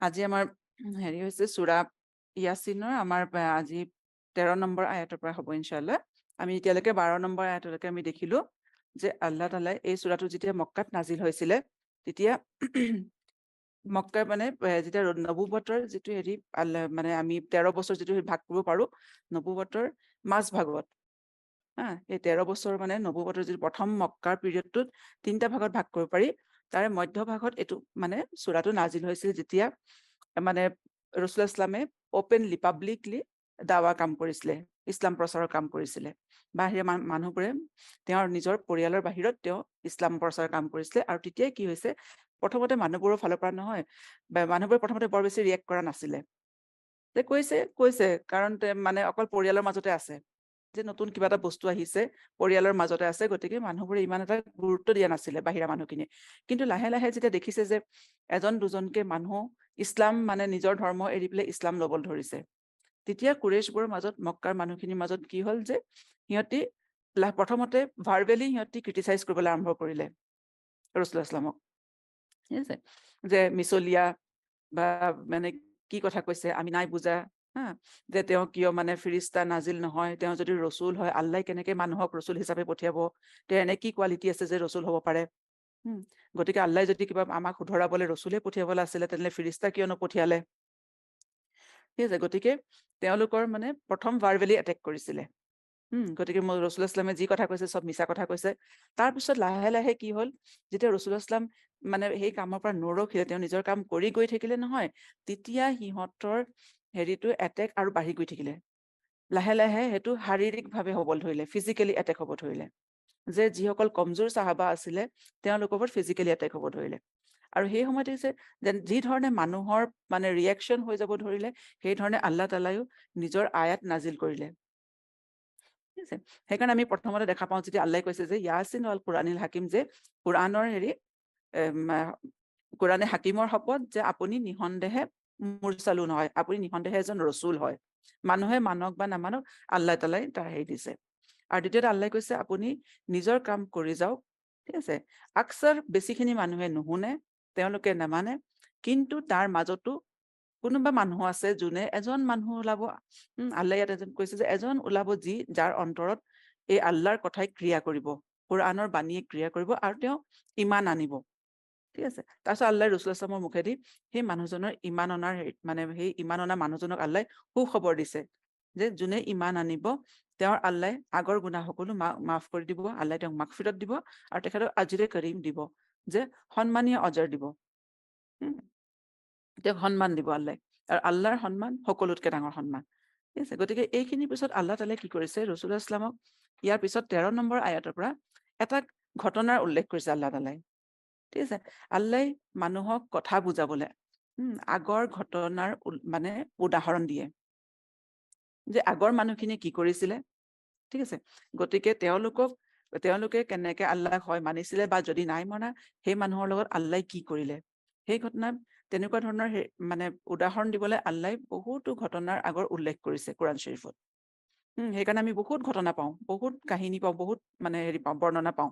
আজি আমাৰ হেৰি হৈছে সূৰা ইয়াছিনৰ আমাৰ আজি 13 নম্বৰ আয়াতৰ পৰা হ'ব ইনশাআল্লাহ। আমি এতিয়ালৈকে 12 নম্বৰ আয়াতলৈকে আমি দেখিলো যে আল্লাহ তাআলাই এই সূৰাটো যেতিয়া মক্কাত নাজিল হৈছিলে তেতিয়া মক্কাৰ মানে যেতিয়া নবুৱতৰ যিটো হেৰি আল্লাহ মানে আমি 13 বছৰ যিটো ভাগ কৰিব পাৰো নবুৱতৰ মাজ ভাগত এই 13 বছৰ মানে নবুৱতৰ যিটো প্ৰথম মক্কাৰ পিৰিয়ডটোত তিনিটা ভাগত ভাগ কৰিব পাৰি। তাৰে মধ্য ভাগত এইটো মানে সূৰাটো নাজিল হৈছিল যেতিয়া মানে ৰাসূলুল্লাহ ইছলামে ওপেনলি পাব্লিকলি দাৱা কাম কৰিছিলে, ইছলাম প্ৰচাৰৰ কাম কৰিছিলে। বাহিৰা মানুহবোৰে তেওঁৰ নিজৰ পৰিয়ালৰ বাহিৰত তেওঁ ইছলাম প্ৰচাৰৰ কাম কৰিছিলে আৰু তেতিয়াই কি হৈছে প্ৰথমতে মানুহবোৰৰ ফালৰ পৰা নহয় বা মানুহবোৰে প্ৰথমতে বৰ বেছি ৰিয়েক্ট কৰা নাছিলে। যে কৈছে কাৰণ মানে অকল পৰিয়ালৰ মাজতে আছে। যে নতুন কিবা এটা বস্তু আহিছে পৰিয়ালৰ মাজতে আছে গতিকে মানুহবোৰে ইমান এটা গুৰুত্ব দিয়া নাছিলে বাহিৰা মানুহখিনিয়ে। কিন্তু লাহে লাহে যেতিয়া দেখিছে যে এজন দুজনকে মানুহ ইছলাম মানে নিজৰ ধৰ্ম এৰি পেলাই ইছলাম ল'বলৈ ধৰিছে। তেতিয়া কুৰেশবোৰৰ মাজত মক্কাৰ মানুহখিনিৰ মাজত কি হ'ল যে সিহঁতি প্ৰথমতে ভাৰ্বেলি সিহঁতি ক্ৰিটিচাইজ কৰিবলৈ আৰম্ভ কৰিলে ৰাসূলুল্লাহ ইছলামক। ঠিক আছে যে মিছলীয়া বা মানে কি কথা কৈছে আমি নাই বুজা হা যে তেওঁ কিয় মানে ফিৰিস্তা নাজিল নহয় তেওঁ যদি ৰসুল হয় আল্লাহ কেনেকে মানুহক ৰসুল হিচাপে পঠিয়াব তেওঁ এনে কি কোৱালিটি আছে যে ৰসুল হ'ব পাৰে গতিকে আল্লাহ যদি কিবা আমাক শুধৰাবলৈ ৰসুলে পঠিয়াবলৈ আছিলে তেনেহ'লে ফিৰিস্তা কিয় নপঠিয়ালে ঠিক আছে গতিকে তেওঁলোকৰ মানে প্ৰথম ভাৰ্বেলি এটেক কৰিছিলে গতিকে ৰাসূলুল্লাহ ইছলামে যি কথা কৈছে চব মিছা কথা কৈছে তাৰপিছত লাহে লাহে কি হ'ল যেতিয়া ৰাসূলুল্লাহ ইছলাম মানে সেই কামৰ পৰা নৰখিলে তেওঁ নিজৰ কাম কৰি গৈ থাকিলে নহয় তেতিয়া সিহঁতৰ হেৰিটো এটেক আৰু বাঢ়ি গৈ থাকিলে লাহে লাহে সেইটো শাৰীৰিকভাৱে হ'বলৈ ধৰিলে ফিজিকেলি এটেক হ'ব ধৰিলে যে যিসকল কমজোৰ চাহাবা আছিলে তেওঁলোকৰ ওপৰত ফিজিকেলি এটেক হ'ব ধৰিলে আৰু সেই সময়তে হৈছে যে যি ধৰণে মানুহৰ মানে ৰিয়েকশ্যন হৈ যাব ধৰিলে সেই ধৰণে আল্লাহ তাআলায়ো নিজৰ আয়াত নাজিল কৰিলে ঠিক আছে সেইকাৰণে আমি প্ৰথমতে দেখা পাওঁ যেতিয়া আল্লাহে কৈছে যে ইয়াছিন আল কুৰানিল হাকিম যে কুৰাণৰ হেৰি কুৰাণে হাকিমৰ শপত যে আপুনি নিঃসন্দেহে মুৰচালুন হয় আপুনি নিঃসন্দেহে এজন ৰসুল হয় মানুহে মানক বা নামানক আল্লাহ তাআলাই তাৰ হেৰি দিছে আৰু দ্বিতীয়তে আল্লাহে কৈছে আপুনি নিজৰ কাম কৰি যাওক ঠিক আছে আকছাৰ বেছিখিনি মানুহে নুশুনে তেওঁলোকে নামানে কিন্তু তাৰ মাজতো কোনোবা মানুহ আছে যোনে এজন মানুহ ওলাব আল্লাহ ইয়াত এজন কৈছে যে এজন ওলাব যাৰ অন্তৰত এই আল্লাহৰ কথাই ক্ৰিয়া কৰিব কুৰাণৰ বাণীয়ে ক্ৰিয়া কৰিব আৰু তেওঁ ঈমান আনিব ঠিক আছে তাৰপিছত আল্লাহ ৰাসূলুল্লাহ ইছলামৰ মুখেদি সেই মানুহজনৰ ঈমান অনাৰ মানে সেই ঈমান অনা মানুহজনক আল্লাহ সুখবৰ দিছে যে যোনে ঈমান আনিব তেওঁৰ আল্লাহ আগৰ গুনাহ সকলো মাফ কৰি দিব আল্লাহ তেওঁক মাগফিৰত দিব আৰু তেখেতক আজৰে কৰিম দিব যে সন্মানীয় অজৰ দিব তেওঁক সন্মান দিব আল্লাহ আৰু আল্লাহৰ সন্মান সকলোতকৈ ডাঙৰ সন্মান ঠিক আছে গতিকে এইখিনিৰ পিছত আল্লাহ তাআলাই কি কৰিছে ৰাসূলুল্লাহ ইছলামক ইয়াৰ পিছত 13 নম্বৰ আয়াতৰ পৰা এটা ঘটনাৰ উল্লেখ কৰিছে আল্লাহ তাআলাই ঠিক আছে আল্লাহ মানুহক কথা বুজাবলে আগৰ ঘটনাৰ মানে উদাহৰণ দিয়ে যে আগৰ মানুহখিনি কি কৰিছিলে ঠিক আছে গতিকে তেওঁলোকে কেনেকে আল্লাহ হয় মানিছিলে বা যদি নাই মনা সেই মানুহৰ লগত আল্লাহ কি কৰিলে সেই ঘটনা তেনেকুৱা ধৰণৰ মানে উদাহৰণ দিবলৈ আল্লাহ বহুতো ঘটনাৰ আগৰ উল্লেখ কৰিছে কোৰাণ শৰীফত সেইকাৰণে আমি বহুত ঘটনা পাওঁ বহুত কাহিনী পাওঁ বহুত মানে হেৰি পাওঁ বৰ্ণনা পাওঁ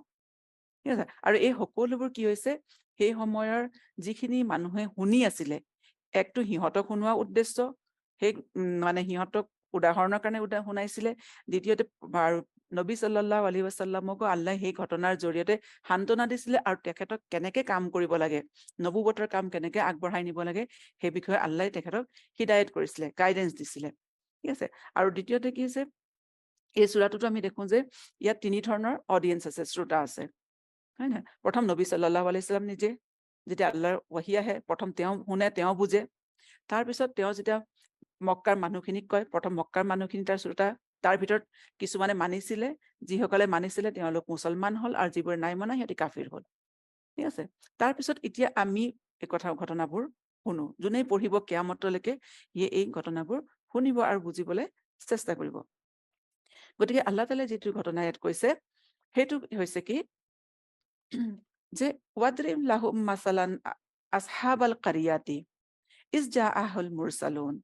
ঠিক আছে আৰু এই সকলোবোৰ কি হৈছে সেই সময়ৰ যিখিনি মানুহে শুনি আছিলে একটো সিহঁতক শুনোৱা উদ্দেশ্য সেই মানে সিহঁতক উদাহৰণৰ কাৰণে শুনাইছিলে দ্বিতীয়তে আৰু নবী সাল্লাল্লাহু আলাইহি ওয়াসাল্লামকো আল্লাহ সেই ঘটনাৰ জৰিয়তে সান্তনা দিছিলে আৰু তেখেতক কেনেকে কাম কৰিব লাগে নবুৱতৰ কাম কেনেকে আগবঢ়াই নিব লাগে সেই বিষয়ে আল্লাহ তেখেতক হিদায়ত কৰিছিলে গাইডেন্স দিছিলে ঠিক আছে আৰু দ্বিতীয়তে কি হৈছে এই সূৰাটোতো আমি দেখো যে ইয়াত তিনি ধৰণৰ অডিয়েন্স আছে শ্ৰোতা আছে হয় না প্ৰথম নবী সাল্লাল্লাহু আলাইহি ওয়াসাল্লাম নিজে যেতিয়া আল্লাহৰ ওহী আহে প্ৰথম তেওঁ শুনে তেওঁ বুজে তাৰপিছত তেওঁ যেতিয়া মক্কাৰ মানুহখিনিক কয় প্ৰথম মক্কাৰ মানুহখিনি তাৰ শ্ৰোতা তাৰ ভিতৰত কিছুমানে মানিছিলে যিসকলে মানিছিলে তেওঁলোক মুছলমান হ'ল আৰু যিবোৰে নাই মানা সিহঁতি কাফিৰ হ'ল ঠিক আছে তাৰপিছত এতিয়া আমি এই ঘটনাবোৰ শুনো যোনে পঢ়িব কিয়ামতলৈকে এই ঘটনাবোৰ শুনিব আৰু বুজিবলৈ চেষ্টা কৰিব গতিকে আল্লাহ তাআলাই যিটো ঘটনা ইয়াত কৈছে সেইটো হৈছে কি যে ওয়াদরিব লাহুম মাসালান আসহাবাল কারিয়াতি ইজ জাআহুল মুরসালুন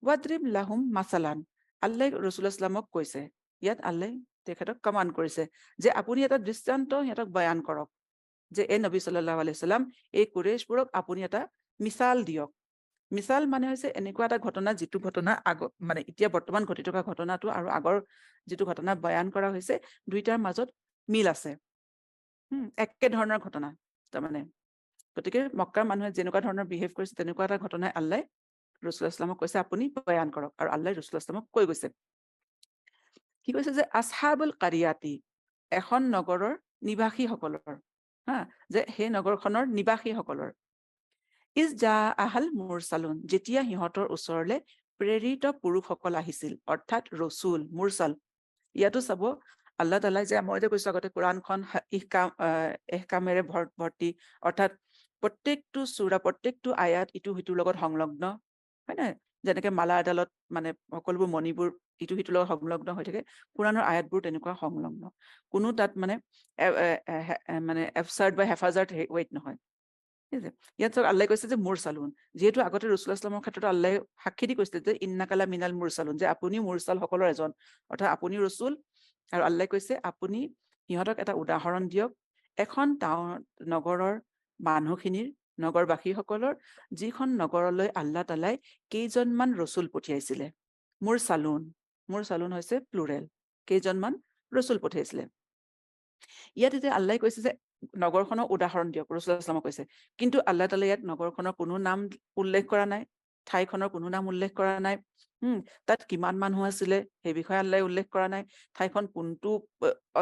ওয়াদরিব লাহুম মাসালান আল্লাহ ৰাসূলুল্লাহ ইছলামক কৈছে ইয়াত আল্লাহ তেখেতক কমাণ্ড কৰিছে যে আপুনি এটা দৃষ্টান্ত সিহঁতক বয়ান কৰক যে এই নবী সাল্লাল্লাহু আলাইহি ওয়াসাল্লাম এই কুৰেশবোৰক আপুনি এটা মিছাল দিয়ক। মিছাল মানে হৈছে এনেকুৱা এটা ঘটনা যিটো ঘটনা মানে এতিয়া বৰ্তমান ঘটি থকা ঘটনাটো আৰু আগৰ যিটো ঘটনা বয়ান কৰা হৈছে দুইটাৰ মাজত মিল আছে। একে ধৰণৰ ঘটনা তাৰমানে। গতিকে মক্কাৰ মানুহে যেনেকুৱা ধৰণৰ বিহেভ কৰিছে তেনেকুৱা এটা ঘটনাই আল্লাই ৰাছূলুল্লাহ ইছলামক কৈছে আপুনি বয়ান কৰক, আৰু আল্লাই ৰাছূলুল্লাহ ইছলামক কৈ গৈছে। কি কৈছে যে আসহাবুল কাৰিয়াতি, এখন নগৰৰ নিবাসীসকলৰ, যে সেই নগৰখনৰ নিবাসীসকলৰ, ইজ জা আহাল মুৰচালুন, যেতিয়া সিহঁতৰ ওচৰলে প্ৰেৰিত পুৰুষসকল আহিছিল, অৰ্থাৎ ৰচুল মুৰচাল। ইয়াতো চাব আল্লাহ তাআলাই যে মই যে কৈছো আগতে কোৰাণখন ইহকামেৰে ভৰ্তি, অৰ্থাৎ প্ৰত্যেকটো সূৰা প্ৰত্যেকটো আয়াত ইটো সিটোৰ লগত সংলগ্ন, হয় নহয়? যেনেকে মালা আদালত মানে সকলোবোৰ মণিবোৰ ইটো সিটোৰ লগত সংলগ্ন হৈ থাকে, কোৰাণৰ আয়াতবোৰ তেনেকুৱা সংলগ্ন। কোনো তাত মানে মানে এফচাৰ্ড বা হেফাজাৰ্ড ৱেইট নহয়। ঠিক আছে? ইয়াত চাওক আল্লাহ কৈছে যে মুৰচালুন, যিহেতু আগতে ৰাছূলুল্লাহ ইছলামৰ ক্ষেত্ৰত আল্লাহ সাক্ষী দি কৈছিলে যে ইন্নাকালা মিনাল মুৰচালুন, যে আপুনি মুৰচাল সকলৰ এজন, অৰ্থাৎ আপুনি ৰচুল। আৰু আল্লাহ কৈছে আপুনি সিহঁতক এটা উদাহৰণ দিয়ক এখন নগৰৰ মানুহখিনিৰ, নগৰবাসীসকলৰ, যিখন নগৰলৈ আল্লাহ তাআলাই কেইজনমান ৰচুল পঠিয়াইছিলে। মুৰচালুন হৈছে প্লুৰেল, কেইজনমান ৰচুল পঠিয়াইছিলে। ইয়াত এতিয়া আল্লাহ কৈছে যে নগৰখনৰ উদাহৰণ দিয়ক, ৰাছূলুল্লাহ ইছলামক কৈছে। কিন্তু আল্লাহ তাআলাই ইয়াত নগৰখনৰ কোনো নাম উল্লেখ কৰা নাই, ঠাইখনৰ কোনো নাম উল্লেখ কৰা নাই। তাত কিমান মানুহ আছিলে সেই বিষয়ে আল্লাহ উল্লেখ কৰা নাই। ঠাইখন কোনটো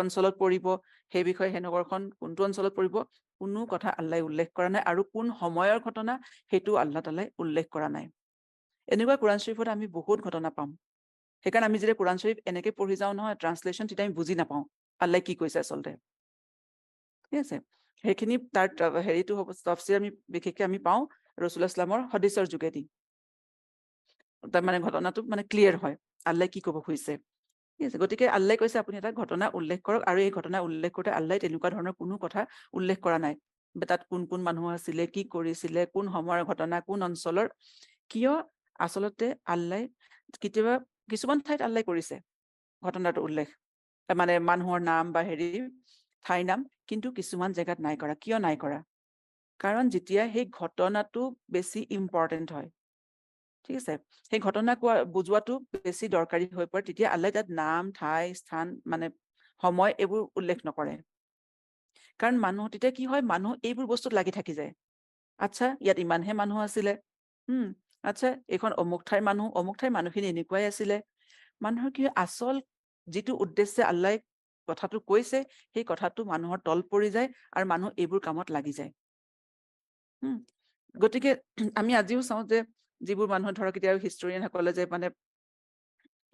অঞ্চলত পৰিব সেই বিষয়ে, সেই নগৰখন কোনটো অঞ্চলত পৰিব, কোনো কথা আল্লাহ উল্লেখ কৰা নাই। আৰু কোন সময়ৰ ঘটনা সেইটো আল্লাহ তাআলাই উল্লেখ কৰা নাই। এনেকুৱা কোৰাণ শ্বৰীফত আমি বহুত ঘটনা পাম। সেইকাৰণে আমি যেতিয়া কোৰাণ শ্বৰীফ এনেকে পঢ়ি যাওঁ নহয় ট্ৰান্সলেশ্যন, তেতিয়া আমি বুজি নাপাওঁ আল্লাহ কি কৈছে আচলতে। ঠিক আছে? সেইখিনি তাৰ হেৰিটো হ'ব তাফসীৰ আমি বিশেষকৈ আমি পাওঁ ৰাছূলুল্লাহ ইছলামৰ হাদিছৰ যোগেদি। তাৰ মানে ঘটনাটো মানে ক্লিয়াৰ হয় আল্লাহ কি ক'ব খুজিছে। ঠিক আছে? গতিকে আল্লাহ কৈছে আপুনি এটা ঘটনা উল্লেখ কৰক, আৰু এই ঘটনা উল্লেখ কৰোঁতে আল্লাহ তেনেকুৱা ধৰণৰ কোনো কথা উল্লেখ কৰা নাই। তাত কোন কোন মানুহ আছিলে, কি কৰিছিলে, কোন সময়ৰ ঘটনা, কোন অঞ্চলৰ। কিয়? আচলতে আল্লাহ কেতিয়াবা কিছুমান ঠাইত আল্লাহ কৰিছে ঘটনাটো উল্লেখ, মানে মানুহৰ নাম বা ঠাইৰ নাম, কিন্তু কিছুমান জেগাত নাই কৰা। কিয় নাই কৰা? কাৰণ যেতিয়া সেই ঘটনাটো বেছি ইম্পৰ্টেণ্ট হয়, ঠিক আছে, সেই ঘটনা বুজোৱাটো বেছি দৰকাৰী হৈ পৰে, তেতিয়া আল্লাহ তাত নাম, ঠাই, স্থান, মানে সময় এইবোৰ উল্লেখ নকৰে। কাৰণ মানুহ তেতিয়া কি হয়, মানুহ এইবোৰ বস্তুত লাগি থাকি যায়। আচ্ছা, ইয়াত ইমানহে মানুহ আছিলে, আচ্ছা এইখন অমুক ঠাইৰ মানুহখিনি এনেকুৱাই আছিলে। মানুহৰ কি হয়, আচল যিটো উদ্দেশ্যে আল্লাহ কথাটো কৈছে সেই কথাটো মানুহৰ তল পৰি যায়, আৰু মানুহ এইবোৰ কামত লাগি যায়। গতিকে আমি আজিও চাওঁ যে যিবোৰ মানুহ ধৰক এতিয়া হিষ্টৰিয়ানসকলে যে মানে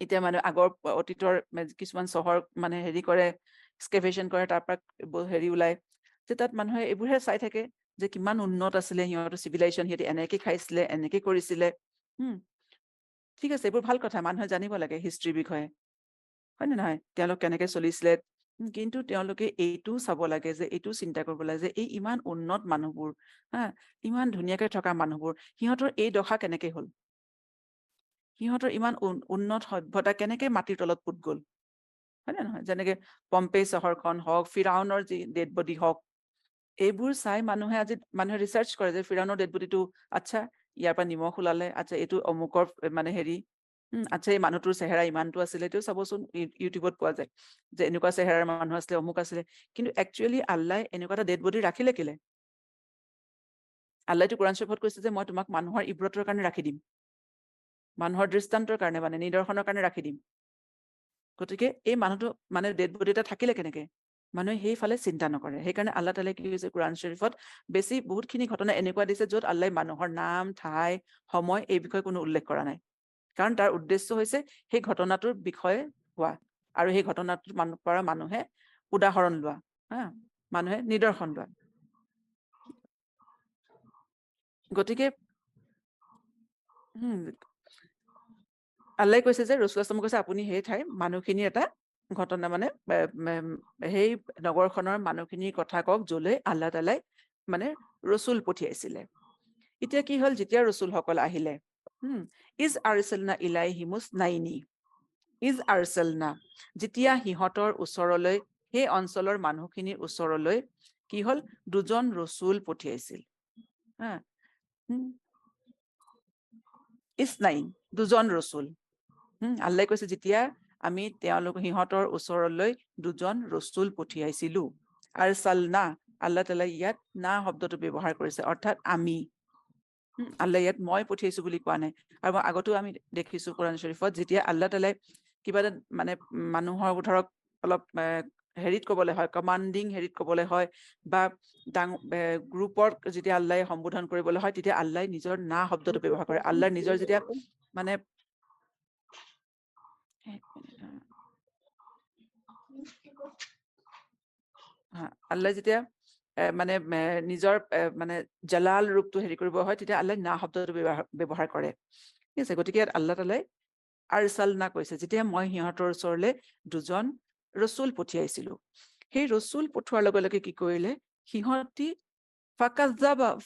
এতিয়া মানে আগৰ অতীতৰ কিছুমান চহৰ মানে কৰে, এক্সকেভেশ্যন কৰে, তাৰ পৰা ওলায়, যে তাত মানুহে এইবোৰহে চাই থাকে যে কিমান উন্নত আছিলে সিহঁতৰ চিভিলাইজেশ্যন, সিহঁতে এনেকে খাইছিলে, এনেকে কৰিছিলে। ঠিক আছে, এইবোৰ ভাল কথা, মানুহে জানিব লাগে হিষ্ট্ৰীৰ বিষয়ে, হয় নে নহয়? তেওঁলোক কেনেকে চলিছিলে। কিন্তু তেওঁলোকে এইটোও চাব লাগে, যে এইটোও চিন্তা কৰিব লাগে যে এই ইমান উন্নত মানুহবোৰ, ইমান ধুনীয়াকে থকা মানুহবোৰ, সিহঁতৰ এই দশা কেনেকে হ'ল? সিহঁতৰ ইমান উন্নত সভ্যতা কেনেকে মাটিৰ তলত পুত গ'ল, হয় নে নহয়? যেনেকে পম্পে চহৰখন হওক, ফিৰাউনৰ যি ডেড বডি হওক, এইবোৰ চাই মানুহে ৰিচাৰ্চ কৰে যে ফিৰাউনৰ ডেড বডিটো, আচ্ছা ইয়াৰ পৰা নিমখ ওলালে, আচ্ছা এইটো অমুকৰ মানে আচ্ছা এই মানুহটোৰ চেহেৰা ইমানটো আছিলে, এইটো চাবচোন ইউটিউবত পোৱা যায় যে এনেকুৱা চেহেৰাৰ মানুহ আছিলে, অমুক আছিলে। কিন্তু একচুৱেলি আল্লাহ এনেকুৱা এটা ডেড বডি ৰাখিলে কেলে? আল্লাহটো কোৰাণ শ্বৰীফত কৈছে যে মই তোমাক মানুহৰ ইব্ৰতৰ কাৰণে ৰাখি দিম, মানুহৰ দৃষ্টান্তৰ কাৰণে, মানে নিদৰ্শনৰ কাৰণে ৰাখি দিম। গতিকে এই মানুহটো মানে ডেড বডি এটা থাকিলে কেনেকে? মানুহে সেইফালে চিন্তা নকৰে। সেইকাৰণে আল্লাহ তাআলাই কি হৈছে কোৰাণ শ্বৰীফত বহুতখিনি ঘটনা এনেকুৱা দিছে য'ত আল্লাহ মানুহৰ নাম, ঠাই, সময় এই বিষয়ে কোনো উল্লেখ কৰা নাই। কাৰণ তাৰ উদ্দেশ্য হৈছে সেই ঘটনাটোৰ বিষয়ে হোৱা, আৰু সেই ঘটনাটোৰ পৰা মানুহে উদাহৰণ লোৱা, মানুহে নিদৰ্শন লোৱা। গতিকে আল্লাহ কৈছে যে ৰাছূলুল্লাহ সাল্লাল্লাহু কৈছে আপুনি সেই ঠাইৰ মানুহখিনিৰ এটা ঘটনা, মানে সেই নগৰখনৰ মানুহখিনিৰ কথা কওক য'লৈ আল্লাহ তাআলাই মানে ৰচুল পঠিয়াইছিলে। এতিয়া কি হ'ল, যেতিয়া ৰচুলসকল আহিলে, ইজ আৰচালনা ইলাইহিমুস নাইনি, যেতিয়া সিহঁতৰ ওচৰলৈ, সেই অঞ্চলৰ মানুহখিনিৰ ওচৰলৈ কি হ'ল, দুজন ৰচুল পঠিয়াইছিল। ইছনাইন, দুজন ৰচুল। আল্লাহে কৈছে যেতিয়া আমি সিহঁতৰ ওচৰলৈ দুজন ৰচুল পঠিয়াইছিলো। আৰু চালনা, আল্লাহ তাআলাই ইয়াত না শব্দটো ব্যৱহাৰ কৰিছে, অৰ্থাৎ আমি। আল্লাহ ইয়াত মই পঠিয়াইছো বুলি কোৱা নাই। আৰু মই আগতেও আমি দেখিছো কোৰাণ শৰীফত, যেতিয়া আল্লাহ তাআলাই কিবা এটা মানে মানুহৰ ধৰক অলপ হেৰিত ক'বলৈ হয়, কমাণ্ডিং হেৰিত ক'বলৈ হয়, বা গ্ৰুপৰ যেতিয়া আল্লাহে সম্বোধন কৰিবলৈ হয়, তেতিয়া আল্লাহ নিজৰ না শব্দটো ব্যৱহাৰ কৰে। আল্লাহ নিজৰ যেতিয়া মানে আল্লাহ যেতিয়া মানে নিজৰ মানে জালাল ৰূপটো হেৰি কৰিব হয়, তেতিয়া আল্লাহ না শব্দটো ব্যৱহাৰ কৰে। ঠিক আছে, গতিকে ইয়াত আল্লাহ তাআলাই আৰচালনা কৈছে, যেতিয়া মই সিহঁতৰ ওচৰলৈ দুজন ৰচুল পঠিয়াইছিলো। সেই ৰচুল পঠোৱাৰ লগে লগে কি কৰিলে, সিহঁতি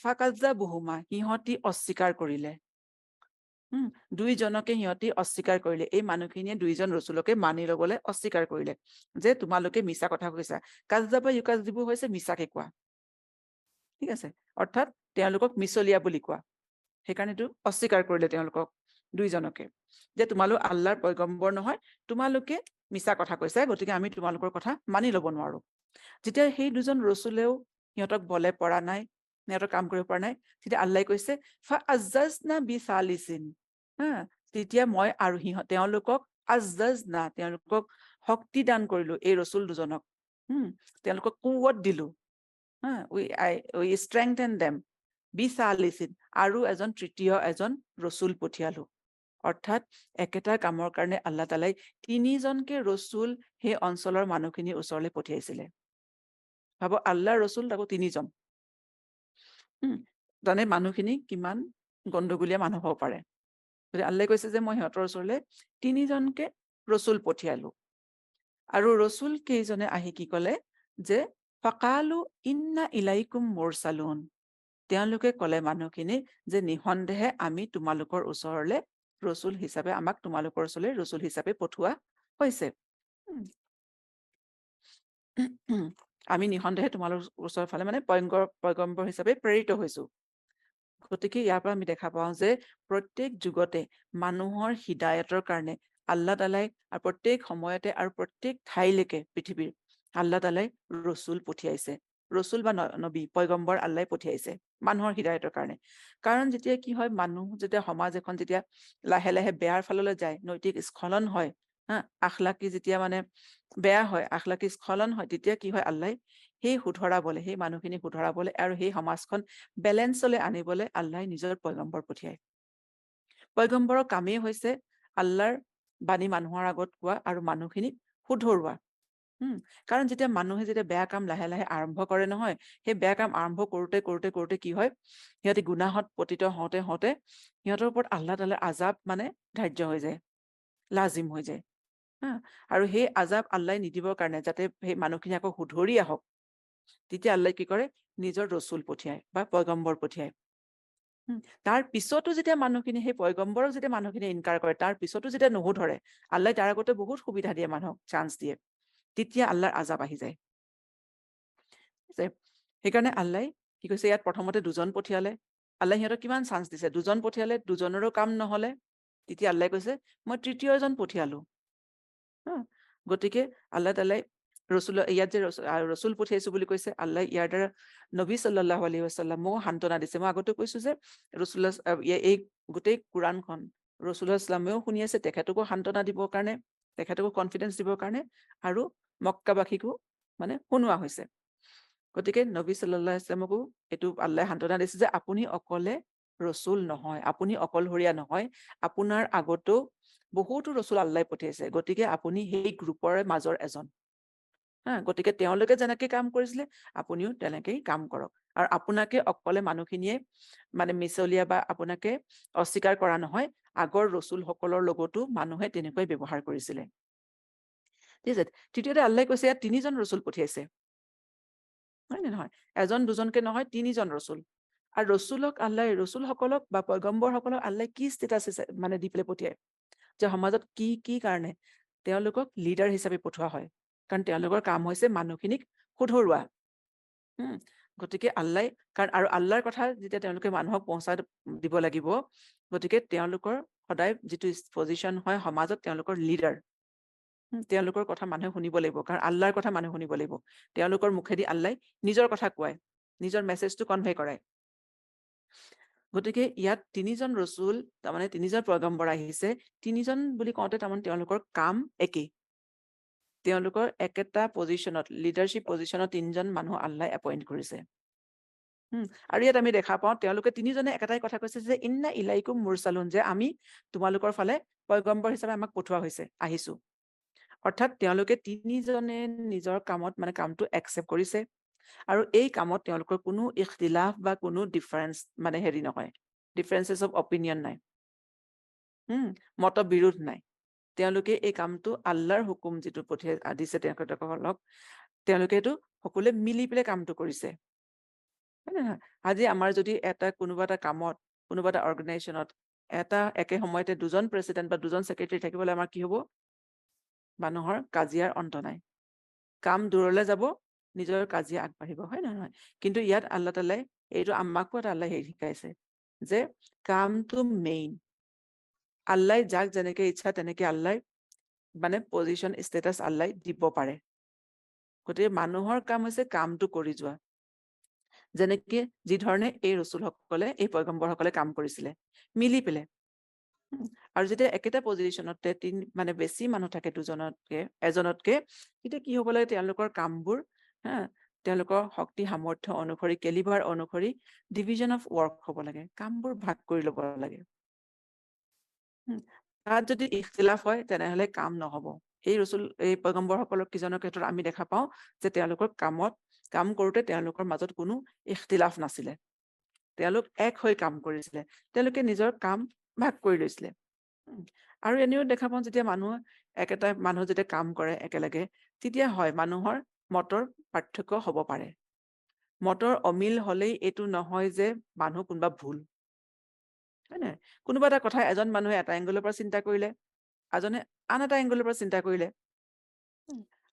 ফাকাজ্জাবুহুমা, সিহঁতি অস্বীকাৰ কৰিলে। দুইজনকে সিহঁতি অস্বীকাৰ কৰিলে। এই মানুহখিনিয়ে দুইজন ৰচুলকে মানি ল'বলৈ অস্বীকাৰ কৰিলে, যে তোমালোকে মিছা কথা কৈছা। কাজ্জাবা ইউকাজ্জিবু হৈছে মিছাকে কোৱা। ঠিক আছে, অৰ্থাৎ তেওঁলোকক মিছলীয়া বুলি কোৱা। সেইকাৰণেতো অস্বীকাৰ কৰিলে তেওঁলোকক দুইজনকে, যে তোমালোক আল্লাহৰ পয়গম্বৰ নহয়, তোমালোকে মিছা কথা কৈছা, গতিকে আমি তোমালোকৰ কথা মানি ল'ব নোৱাৰো। যেতিয়া সেই দুজন ৰচুলেও সিহঁতক বলে পৰা নাই, সিহঁতৰ কাম কৰিব পৰা নাই, তেতিয়া আল্লাহে কৈছে ফাআজ্জাজনা বিছালিছিন, তেতিয়া মই আৰু তেওঁলোকক আজ্জাজনা, তেওঁলোকক শক্তি দান কৰিলো, এই ৰচুল দুজনক। তেওঁলোকক কুৱত দিলো। উই ষ্ট্ৰেংথেন দেম বিছালিছিন, আৰু তৃতীয় এজন ৰচুল পঠিয়ালো। অৰ্থাৎ একেটা কামৰ কাৰণে আল্লাহ তাআলাই তিনিজনকে ৰচুল সেই অঞ্চলৰ মানুহখিনিৰ ওচৰলৈ পঠিয়াইছিলে। ভাব, আল্লাহৰ ৰচুল তাকো তিনিজন। জানে মানুহখিনি কিমান গণ্ডগোলীয়া মানুহ হ'ব পাৰে। আল্লাহে কৈছে যে মই সিহঁতৰ ওচৰলৈ তিনিজনকে ৰচুল পঠিয়ালো। আৰু ৰচুল কেইজনে আহি কি ক'লে, যে ফাকালু ইন্না ইলাইকুম মুৰসালুন, তেওঁলোকে ক'লে মানুহখিনি, যে নিঃসন্দেহে আমি তোমালোকৰ ওচৰলৈ ৰচুল হিচাপে, আমাক তোমালোকৰ ওচৰলৈ ৰচুল হিচাপে পঠোৱা হৈছে। আমি নিঃসন্দেহে তোমালোকৰ ওচৰৰ ফালে মানে পয়গম্বৰ হিচাপে প্ৰেৰিত হৈছো। গতিকে ইয়াৰ পৰা আমি দেখা পাওঁ যে প্ৰত্যেক যুগতে মানুহৰ হিদায়তৰ কাৰণে আল্লাহ তাআলাই প্ৰত্যেক সময়তে আৰু প্ৰত্যেক ঠাইলৈকে পৃথিৱীৰ আল্লাহ তাআলাই ৰচুল পঠিয়াইছে। ৰচুল বা নবী, পয়গম্বৰ আল্লাহে পঠিয়াইছে মানুহৰ হিদায়তৰ কাৰণে। কাৰণ যেতিয়া কি হয়, মানুহ যেতিয়া সমাজ এখন যেতিয়া লাহে লাহে বেয়াৰ ফাললৈ যায়, নৈতিক স্খলন হয়, আখলাকি যেতিয়া মানে বেয়া হয়, আখলাকি স্খলন হয়, তেতিয়া কি হয়, আল্লাহ সেই শুধৰাবলৈ, সেই মানুহখিনি শুধৰাবলৈ আৰু সেই সমাজখন বেলেঞ্চলৈ আনিবলৈ আল্লাহ নিজৰ পয়গম্বৰ পঠিয়ায়। পয়গম্বৰৰ কামেই হৈছে আল্লাহৰ বাণী মানুহৰ আগত কোৱা আৰু মানুহখিনিক শুধৰোৱা। কাৰণ যেতিয়া মানুহে যেতিয়া বেয়া কাম লাহে লাহে আৰম্ভ কৰে নহয়, সেই বেয়া কাম আৰম্ভ কৰোতে কৰোতে কৰোতে কি হয়, সিহঁতি গুনাহত পতিত হওঁতে হওঁতে সিহঁতৰ ওপৰত আল্লাহ তাআলাৰ আজাব মানে ধাৰ্য হৈ যায়, লাজিম হৈ যায়। আৰু সেই আজাব আল্লাহ নিদিবৰ কাৰণে, যাতে সেই মানুহখিনি আকৌ শুধৰি আহক, তেতিয়া আল্লাহ কি কৰে, নিজৰ ৰচুল পঠিয়ায় বা পয়গম্বৰ পঠিয়ায়। তাৰ পিছতো যেতিয়া মানুহখিনি, সেই পয়গম্বৰক যেতিয়া মানুহখিনি ইনকাৰ কৰে, তাৰ পিছতো যেতিয়া নুশুধৰে, আল্লাহ তাৰ আগতে বহুত সুবিধা দিয়ে, মানুহক চান্স দিয়ে, তেতিয়া আল্লাহৰ আজাব আহি যায়। সেইকাৰণে আল্লাহ কি কৈছে, ইয়াত প্ৰথমতে দুজন পঠিয়ালে। আল্লাহ সিহঁতক কিমান চান্স দিছে, দুজন পঠিয়ালে, দুজনৰো কাম নহলে, তেতিয়া আল্লাহ কৈছে মই তৃতীয় এজন পঠিয়ালো। গতিকে আল্লাহ তাআলাই ইয়াত যে ৰচুল পঠিয়াইছো বুলি কৈছে, আল্লাহ ইয়াৰ দ্বাৰা নবী সাল্লাল্লাহু আলাইহি ওয়াসাল্লামক সান্তনা দিছে। মই আগতে কৈছো যে ৰাসূলুল্লাহ, এই গোটেই কোৰাণখন ৰাসূলুল্লাহ ইছলামেও শুনি আছে, তেখেতকো সান্তনা দিবৰ কাৰণে, তেখেতকো কনফিডেন্স দিবৰ কাৰণে, আৰু মক্কাবাসীকো মানে শুনোৱা হৈছে। গতিকে নবী সাল্লাল্লাহু আলাইহি ওয়াসাল্লামকো এইটো আল্লাহ সান্তনা দিছে যে আপুনি অকলে ৰচুল নহয়, আপুনি অকলশৰীয়া নহয়, আপোনাৰ আগতেও বহুতো ৰচুল আল্লাহ পঠিয়াইছে, গতিকে আপুনি সেই গ্ৰুপৰ মাজৰ এজন। গতিকে তেওঁলোকে যেনেকে কাম কৰিছিলে, আপুনিও তেনেকেই কাম কৰক। আৰু আপোনাকে অকলে মানুহখিনিয়ে মানে মিছলীয়া বা আপোনাকে অস্বীকাৰ কৰা নহয়, আগৰ ৰচুলসকলৰ লগতো মানুহে তেনেকৈ ব্যৱহাৰ কৰিছিলে। ঠিক আছে, তৃতীয়তে আল্লাহ কৈছে ইয়াত তিনিজন ৰচুল পঠিয়াইছে, হয় নে নহয়? এজন দুজনকে নহয়, তিনিজন ৰচুল। আৰু ৰচুলসকলক বা পয়গম্বৰসকলক আল্লাহ কি ষ্টেটাছ মানে দি পেলাই পঠিয়ায়, যে সমাজত কি কাৰণে তেওঁলোকক লিডাৰ হিচাপে পঠোৱা হয়, কাৰণ তেওঁলোকৰ কাম হৈছে মানুহখিনিক শুধৰোৱা। গতিকে আল্লাহ কাৰণ আৰু আল্লাহৰ কথা যেতিয়া তেওঁলোকে মানুহক পहुঁচাই দিব লাগিব, গতিকে তেওঁলোকৰ সদায় যিটো পজিশ্যন হয় সমাজত তেওঁলোকৰ লিডাৰ, তেওঁলোকৰ কথা মানুহে শুনিব লাগিব, কাৰণ আল্লাহৰ কথা মানুহে শুনিব লাগিব। তেওঁলোকৰ মুখেদি আল্লাহ নিজৰ কথা কোৱায়, নিজৰ মেছেজটো কনভে কৰায়। গতিকে ইয়াত ৩জন ৰচুল, তাৰমানে ৩জন পয়গম্বৰ আহিছে। ৩জন বুলি কওঁতে তাৰমানে তেওঁলোকৰ কাম একেই। তেওঁলোকৰ একেটা পজিশ্যনত, লিডাৰশ্বিপ পজিশ্যনত ৩জন মানুহ আল্লাহ এপইণ্ট কৰিছে। আৰু ইয়াত আমি দেখা পাওঁ তেওঁলোকে ৩জনে একেটাই কথা কৈছে যে ইন্না ইলাইকুম মুৰচালুন, যে আমি তোমালোকৰ ফালে পয়গম্বৰ হিচাপে আমাক পঠোৱা হৈছে, আহিছো। অৰ্থাৎ তেওঁলোকে ৩জনে নিজৰ কামত মানে কামটো একচেপ্ট কৰিছে, আৰু এই কামত তেওঁলোকৰ কোনো ইখতিলাফ বা কোনো ডিফাৰেঞ্চ মানে হেৰি নহয়, ডিফাৰেঞ্চেছ অফ অপিনিয়ন নাই, মতবিৰোধ নাই। তেওঁলোকে এই কামটো আল্লাহৰ হুকুম যিটো পঠিয়াই দিছে তেখেতসকলক, তেওঁলোকে এইটো সকলোৱে মিলি পেলাই কামটো কৰিছে, হয় নে নহয়? আজি আমাৰ যদি কোনোবা এটা কামত, কোনোবা এটা অৰ্গেনাইজেশ্যনত একে সময়তে 2জন প্ৰেচিডেণ্ট বা 2জন ছেক্ৰেটাৰী থাকিবলৈ আমাৰ কি হ'ব? মানুহৰ কাজিয়াৰ অন্ত নাই। কাম দূৰলৈ যাব, নিজৰ কাজিয়া আগবাঢ়িব, হয় নে নহয়? কিন্তু ইয়াত আল্লাহ তাআলাই এইটো আমাকো এটা আল্লাহ হেৰি শিকাইছে যে কামটো মেইন। আল্লাহ যাক যেনেকে ইচ্ছা তেনেকে আল্লাহ মানে পজিশ্যন ষ্টেটাছ আল্লাহ দিব পাৰে। গতিকে মানুহৰ কাম হৈছে কামটো কৰি যোৱা, যেনেকে যি ধৰণে এই ৰচুলসকলে, এই পয়গম্বৰসকলে কাম কৰিছিলে মিলি পেলাই। আৰু যেতিয়া একেটা পজিশ্যনতে মানে বেছি মানুহ থাকে দুজনতকে এজনতকে, তেতিয়া কি হ'ব লাগে? তেওঁলোকৰ কামবোৰ তেওঁলোকৰ শক্তি সামৰ্থ্য অনুসৰি, কেলিভাৰ অনুসৰি ডিভিজন অফ ৱৰ্ক হ'ব লাগে, কামবোৰ ভাগ কৰি ল'ব লাগে। তাত যদি ইখতিলাফ হয় তেনেহ'লে কাম নহ'ব। এই পয়গম্বৰসকলৰ কিজনৰ ক্ষেত্ৰত আমি দেখা পাওঁ যে তেওঁলোকৰ কাম কৰোঁতে তেওঁলোকৰ মাজত কোনো ইখতিলাফ নাছিলে। তেওঁলোক এক হৈ কাম কৰিছিলে, তেওঁলোকে নিজৰ কাম ভাগ কৰি লৈছিলে। আৰু এনেও দেখা পাওঁ যেতিয়া একেটা মানুহ যেতিয়া কাম কৰে একেলগে, তেতিয়া হয় মানুহৰ মতৰ পাৰ্থক্য হ'ব পাৰে। মতৰ অমিল হ'লেই এইটো নহয় যে মানুহ কোনোবা ভুল, হয় নাই? কোনোবা এটা কথা এজন মানুহে এটা এংগলৰ পৰা চিন্তা কৰিলে, এজনে আন এটা এংগলৰ পৰা চিন্তা কৰিলে।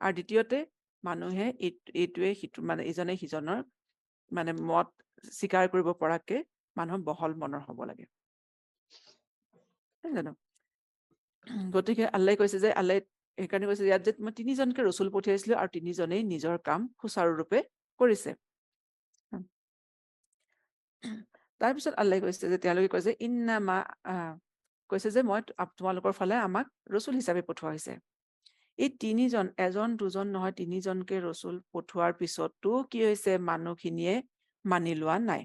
আৰু দ্বিতীয়তে মানুহে এইটোৱে সিটো মানে ইজনে সিজনৰ মানে মত স্বীকাৰ কৰিব পৰাকে মানুহৰ বহল মনৰ হ'ব লাগে, নহয় জানো? গতিকে আল্লাহ কৈছে যে সেইকাৰণে কৈছে ইয়াত যে মই ৩জনকে ৰচুল পঠিয়াইছিলো আৰু ৩জনেই নিজৰ কাম সুচাৰুৰূপে কৰিছে। তাৰপিছত আল্লাহ কৈছে যে তেওঁলোকে কৈছে কৈছে যে মই তোমালোকৰ ফালে আমাক ৰচুল হিচাপে পঠোৱা হৈছে। এই ৩জন, এজন দুজন নহয়, ৩জনকে ৰচুল পঠোৱাৰ পিছতো কি হৈছে? মানুহখিনিয়ে মানি লোৱা নাই।